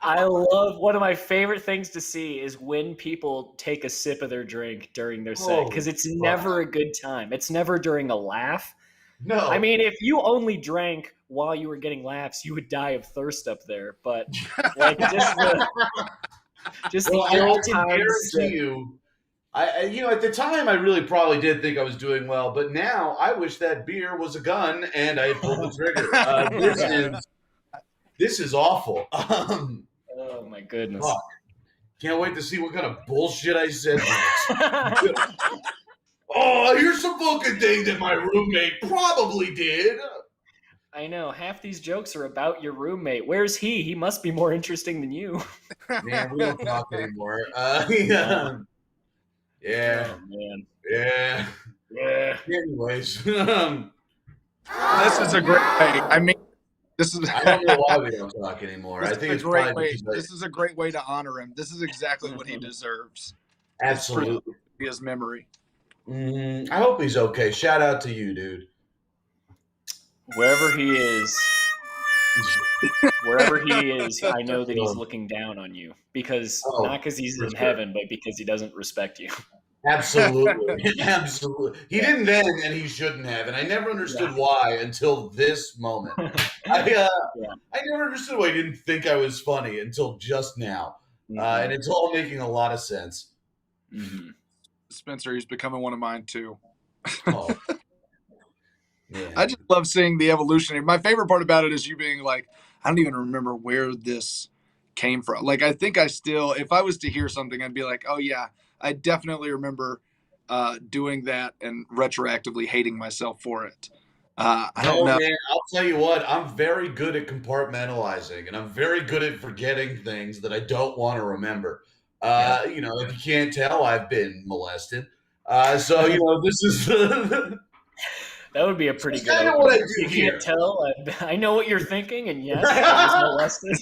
I love one of my favorite things to see is when people take a sip of their drink during their set because it's never a good time. It's never during a laugh. No. I mean, if you only drank while you were getting laughs, you would die of thirst up there. But like just the old times. You. At the time, I really probably did think I was doing well, but now I wish that beer was a gun and I had pulled the trigger. This is awful. Oh my goodness! Fuck. Can't wait to see what kind of bullshit I said next. Oh, here's some fucking thing that my roommate probably did. I know. Half these jokes are about your roommate. Where's he? He must be more interesting than you. Man, we don't talk anymore. Yeah. Yeah. Oh, man. Yeah. Yeah. Anyways. This is a great way. I mean, this is. I don't know why we don't talk anymore. I think it's a great probably way. This is a great way to honor him. This is exactly what he deserves. Absolutely. His memory. I hope he's okay. Shout out to you, dude. Wherever he is, I know that he's looking down on you because not because he's in heaven, but because he doesn't respect you. Absolutely. Absolutely. He didn't then, and he shouldn't have. And I never understood why until this moment. I never understood why he didn't think I was funny until just now. And it's all making a lot of sense. Mm-hmm. Spencer, he's becoming one of mine too. Oh. Yeah. I just love seeing the evolution. My favorite part about it is you being like, I don't even remember where this came from. Like, I think I still, if I was to hear something, I'd be like, oh yeah, I definitely remember doing that and retroactively hating myself for it. I don't know. Man, I'll tell you what, I'm very good at compartmentalizing, and I'm very good at forgetting things that I don't want to remember. If you can't tell, I've been molested. So, this is that would be a pretty good kind of what I do You here. can't tell. I know what you're thinking, and yes, I was molested.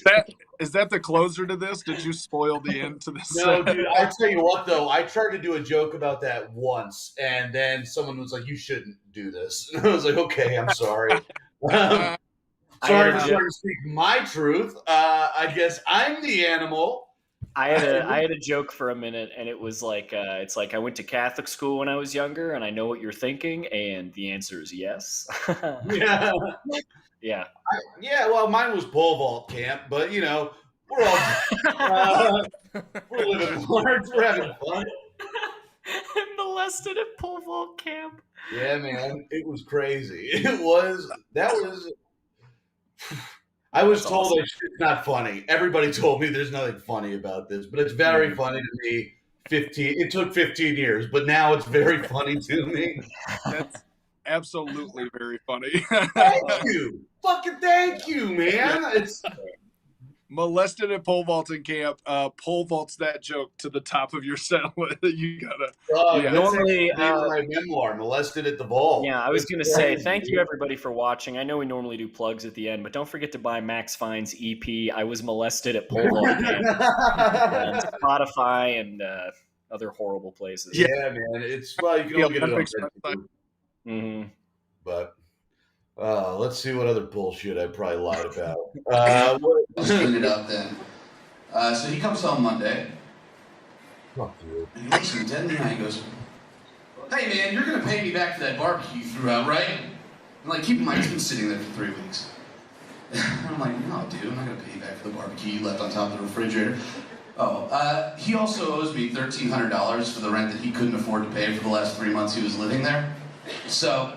Is that the closer to this? Did you spoil the end to this? No, dude, I tell you what, though, I tried to do a joke about that once, and then someone was like, you shouldn't do this. And I was like, okay, I'm sorry. Sorry for trying to speak my truth. I guess I'm the animal. I had a joke for a minute, and it was like, it's like I went to Catholic school when I was younger, and I know what you're thinking, and the answer is yes. Yeah. Yeah. Well, mine was pole vault camp, but we're all we're living large. We're having fun. Molested at pole vault camp. Yeah, man, it was crazy. I was told it's not funny. Everybody told me there's nothing funny about this, but it's very funny to me. It took 15 years, but now it's very funny to me. That's absolutely very funny. Thank you. Fucking thank you, man. It's molested at pole vaulting camp. Pole vaults that joke to the top of your set. You gotta. Normally, my memoir, molested at the vault. Yeah, I was gonna say thank you everybody for watching. I know we normally do plugs at the end, but don't forget to buy Max Fine's EP. I was molested at pole vault camp. On Spotify and other horrible places. Yeah, man, it's you can only get it on Mm-hmm. But let's see what other bullshit I probably lied about. Let's clean it up then. So he comes home Monday. Fuck you. And he looks him dead in the eye and goes, hey man, you're going to pay me back for that barbecue you threw out, right? And keep in mind, it's been sitting there for 3 weeks. And I'm like, no dude, I'm not going to pay you back for the barbecue you left on top of the refrigerator. He also owes me $1,300 for the rent that he couldn't afford to pay for the last 3 months he was living there. So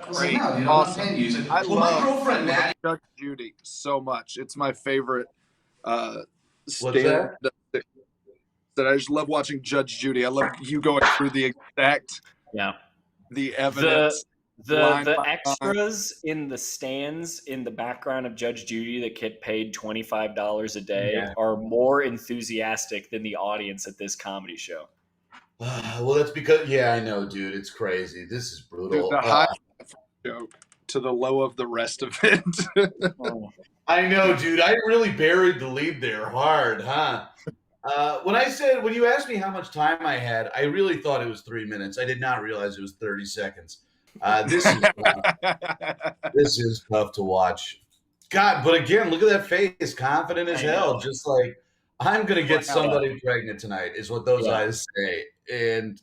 I was like, no, dude, I'm not paying you. He's like, well, my girlfriend Maddie. Judge Judy so much. It's my favorite that? That I just love watching Judge Judy. I love you going through the exact the evidence. The extras in the stands in the background of Judge Judy that get paid $25 a day are more enthusiastic than the audience at this comedy show. Well, that's because I know, dude. It's crazy. This is brutal. The high joke to the low of the rest of it. I know, dude. I really buried the lead there hard, huh? When you asked me how much time I had, I really thought it was 3 minutes. I did not realize it was 30 seconds. This is tough to watch. God, but again, look at that face, confident as hell. Just like, I'm going to get somebody pregnant tonight is what those eyes say. And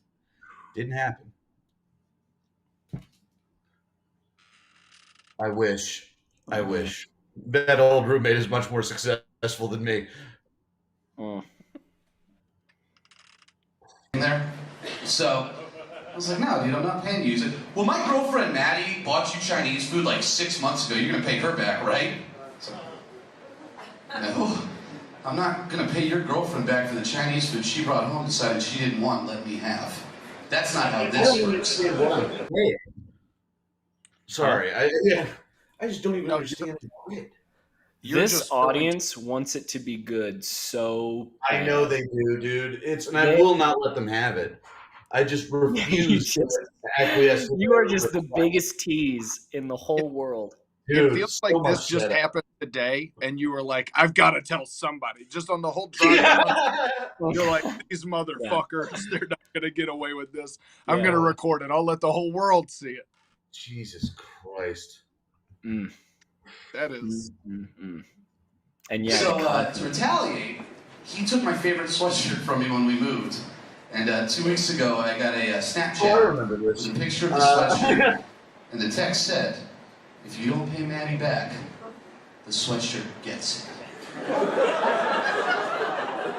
didn't happen. I wish. That old roommate is much more successful than me. There. So I was like, no, dude, I'm not paying you. He's like, well, my girlfriend Maddie bought you Chinese food like 6 months ago. You're going to pay her back, right? So, no, I'm not going to pay your girlfriend back for the Chinese food she brought home, decided she didn't want, let me have. That's not how this works. Hey. Sorry, I just don't even understand it. This audience wants it to be good, so I know they do, dude. I will not let them have it. I just refuse to acquiesce. You are just the biggest tease in the whole world. Dude, it feels like this just happened today, and you were like, I've got to tell somebody. Just on the whole drive, you're like, these motherfuckers, they're not going to get away with this. I'm going to record it. I'll let the whole world see it. Jesus Christ. That is. And so to retaliate, he took my favorite sweatshirt from me when we moved. And 2 weeks ago, I got a Snapchat with a picture of the sweatshirt. And the text said, if you don't pay Maddie back, the sweatshirt gets it.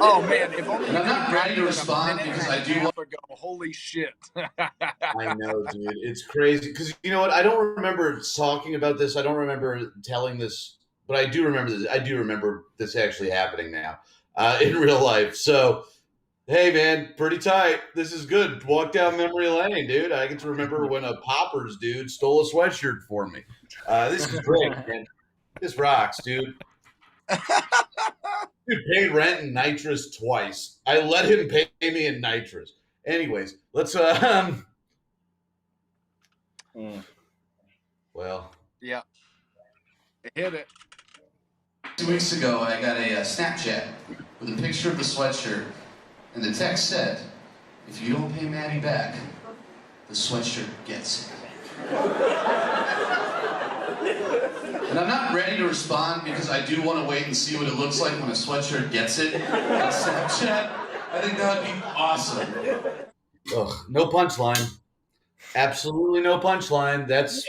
Oh man! If only and I'm not ready to respond because I do want to go. Holy shit! I know, dude. It's crazy because you know what? I don't remember talking about this. I don't remember telling this, but I do remember this. I do remember this actually happening now in real life. So, hey, man, pretty tight. This is good. Walk down memory lane, dude. I get to remember when a Poppers dude stole a sweatshirt for me. This is great, man. This rocks, dude. Dude paid rent in nitrous twice. I let him pay me in nitrous. Anyways, let's Well. Yeah. Hit it. 2 weeks ago, I got a Snapchat with a picture of the sweatshirt, and the text said, if you don't pay Maddie back, the sweatshirt gets it. And I'm not ready to respond because I do want to wait and see what it looks like when a sweatshirt gets it on Snapchat. I think that would be awesome. Ugh, no punchline. Absolutely no punchline. That's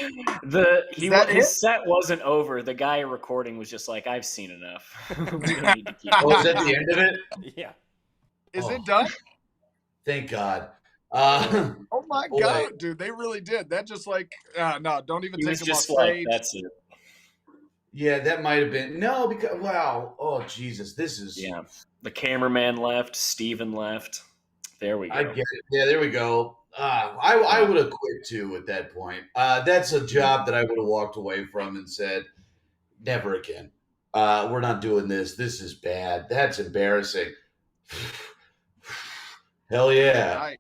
his set wasn't over. The guy recording was just like, I've seen enough. We don't need to keep is that the end of it? Yeah. Is it done? Thank God. Oh my God, dude! They really did. That just like no, don't even take them off stage. That's it. Yeah, that might have been because oh Jesus, this is The cameraman left. Steven left. There we go. I get it. Yeah, there we go. I would have quit too at that point. That's a job that I would have walked away from and said, never again. We're not doing this. This is bad. That's embarrassing. Hell yeah.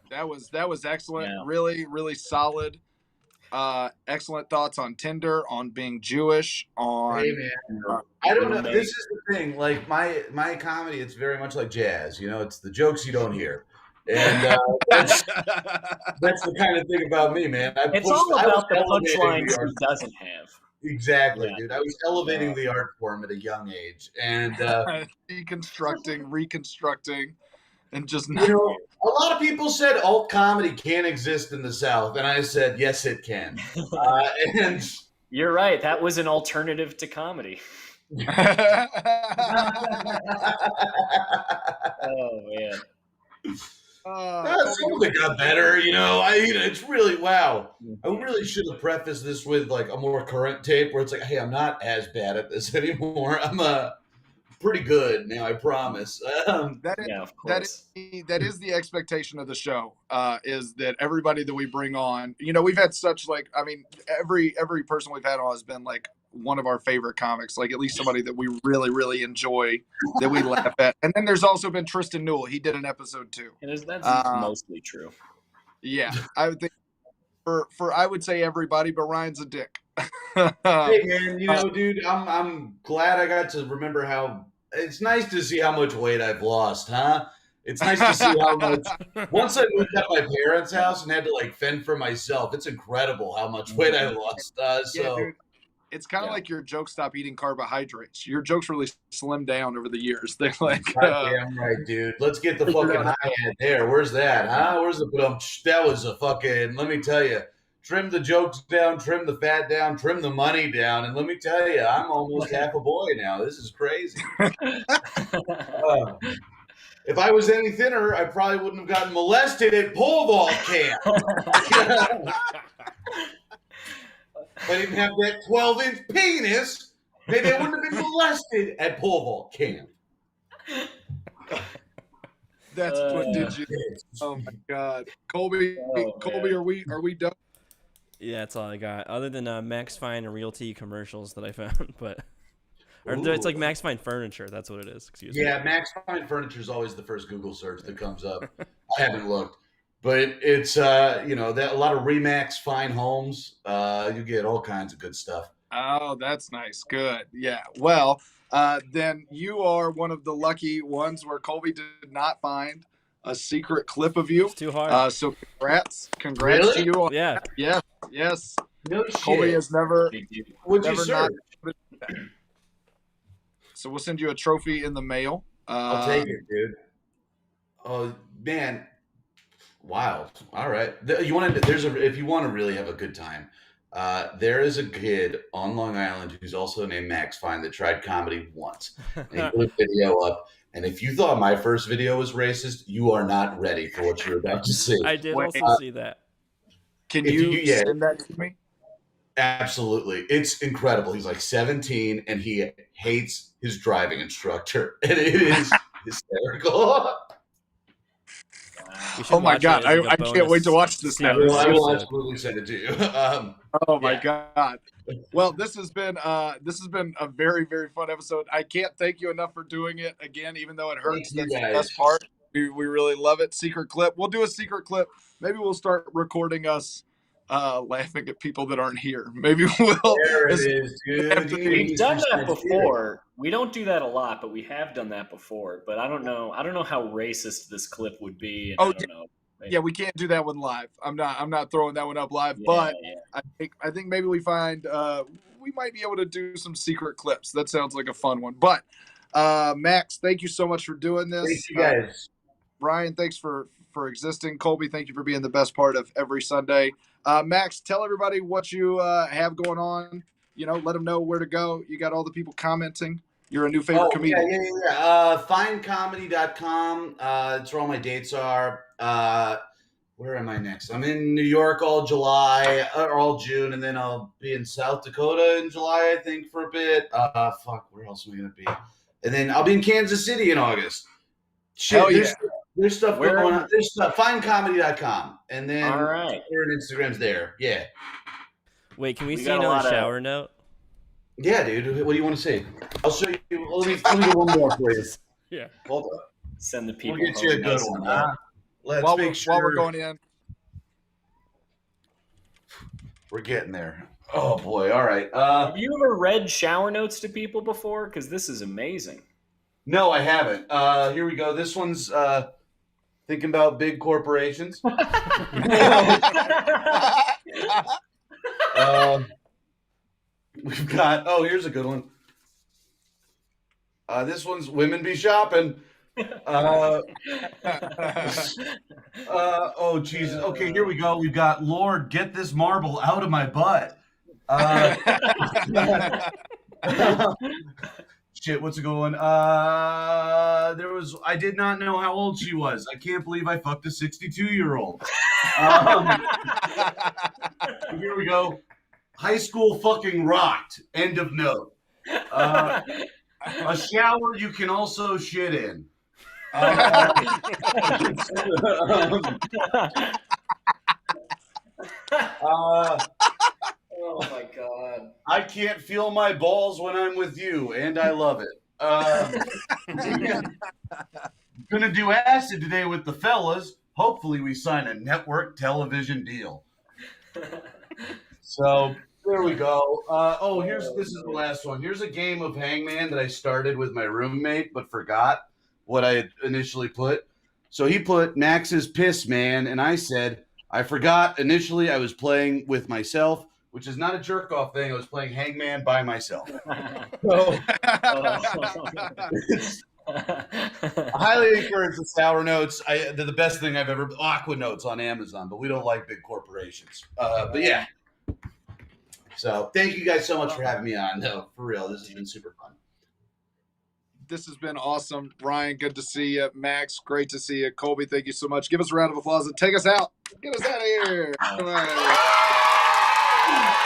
That was excellent. Yeah. Really, really solid. Excellent thoughts on Tinder, on being Jewish, on. Hey man, I don't know. This is the thing. Like my comedy, it's very much like jazz. You know, it's the jokes you don't hear, and that's the kind of thing about me, man. It's all about the punchlines he doesn't have. Exactly, dude. I was elevating the art form at a young age, and deconstructing, reconstructing. And just a lot of people said alt comedy can't exist in the South, and I said yes, it can. And you're right. That was an alternative to comedy. Oh man. Some of it got better, it's really wow. I really should have prefaced this with like a more current tape where it's like, hey, I'm not as bad at this anymore. I'm pretty good now, I promise. That is the expectation of the show, is that everybody that we bring on, we've had such every person we've had on has been like one of our favorite comics, like at least somebody that we really, really enjoy, that we laugh at. And then there's also been Tristan Newell. He did an episode too. And that's mostly true. Yeah. I would think for I would say everybody, but Ryan's a dick. Hey man, dude, I'm glad I got to remember how it's nice to see how much weight I've lost, huh? It's nice to see how much. Once I moved out my parents' house and had to like fend for myself, it's incredible how much weight I lost. Dude, It's kind of Yeah. like your jokes stop eating carbohydrates. Your jokes really slim down over the years. They're like, Damn right, dude. Let's get the fucking high end there. Where's that? Huh? Where's the that was a fucking, let me tell you, trim the jokes down, trim the fat down, trim the money down. And let me tell you, I'm almost half a boy now. This is crazy. If I was any thinner, I probably wouldn't have gotten molested at pole vault camp. If I didn't have that 12-inch penis, maybe I wouldn't have been molested at pole vault camp. that's what did you? Oh my God, Colby, Colby, are we done? Yeah, that's all I got. Other than Max Fine and Realty commercials that I found, but it's like Max Fine Furniture. That's what it is. Excuse me. Yeah, Max Fine Furniture is always the first Google search that comes up. I haven't looked, but it's that a lot of Remax Fine Homes. You get all kinds of good stuff. Oh, that's nice. Good. Yeah. Well, then you are one of the lucky ones where Colby did not find a secret clip of you. It's too hard. So congrats to you. On Yeah. that. Yes. No Colby shit. has never What'd you never search? not. So we'll send you a trophy in the mail. I'll take it, dude. Oh man, wild. All right, if you want to really have a good time, there is a kid on Long Island who's also named Max Fine that tried comedy once. And he put a video up. And if you thought my first video was racist, you are not ready for what you're about to see. I did also see that. Can you send that to me? Absolutely. It's incredible. He's like 17 and he hates his driving instructor. And it is hysterical. Oh my God. I can't wait to watch this now. I will absolutely send it to you. Oh my God. Well, this has been a very, very fun episode. I can't thank you enough for doing it again, even though it hurts. That's the best part. We really love it. Secret clip. We'll do a secret clip. Maybe we'll start recording us laughing at people that aren't here. Maybe we'll. There it is, dude. We've done that before. We don't do that a lot, but we have done that before. But I don't know how racist this clip would be. And I don't know. Yeah, we can't do that one live. I'm not throwing that one up live. But I think maybe we find we might be able to do some secret clips. That sounds like a fun one. But Max, thank you so much for doing this. Thank you guys. Ryan, thanks for existing. Colby, thank you for being the best part of every Sunday. Max, tell everybody what you have going on. Let them know where to go. You got all the people commenting. You're a new favorite comedian. Yeah. Findcomedy.com. It's where all my dates are. Where am I next? I'm in New York all July or all June, and then I'll be in South Dakota in July, I think, for a bit. Where else am I gonna be? And then I'll be in Kansas City in August. Shit, there's stuff going on. There's stuff. Findcomedy.com, and then all right, Twitter and Instagram's there. Yeah. Wait, can we see another shower note? Yeah, dude. What do you want to see? I'll show you. Let me do one more, please. Yeah. Hold on. Send the people. We'll get you a good one. Let's make sure. While we're going in. We're getting there. Oh, boy. All right. Have you ever read shower notes to people before? Because this is amazing. No, I haven't. Here we go. This one's thinking about big corporations. We've got, here's a good one. This one's women be shopping. Oh, Jesus. Okay, here we go. We've got, Lord, get this marble out of my butt. Shit, what's it going? I did not know how old she was. I can't believe I fucked a 62-year-old. Here we go. High school fucking rocked. End of note. A shower you can also shit in. Oh my God. I can't feel my balls when I'm with you, and I love it. Gonna do acid today with the fellas. Hopefully we sign a network television deal. So there we go. This is the last one. Here's a game of Hangman that I started with my roommate, but forgot what I had initially put. So he put Max's piss man, and I said, I forgot initially I was playing with myself. which is not a jerk off thing. I was playing Hangman by myself. Oh. I highly encourage the sour notes. They're the best thing I've ever. Aqua notes on Amazon, but we don't like big corporations. But yeah. So thank you guys so much for having me on. No, for real, this has been super fun. This has been awesome. Ryan, good to see you. Max, great to see you. Colby, thank you so much. Give us a round of applause and take us out. Get us out of here. All right.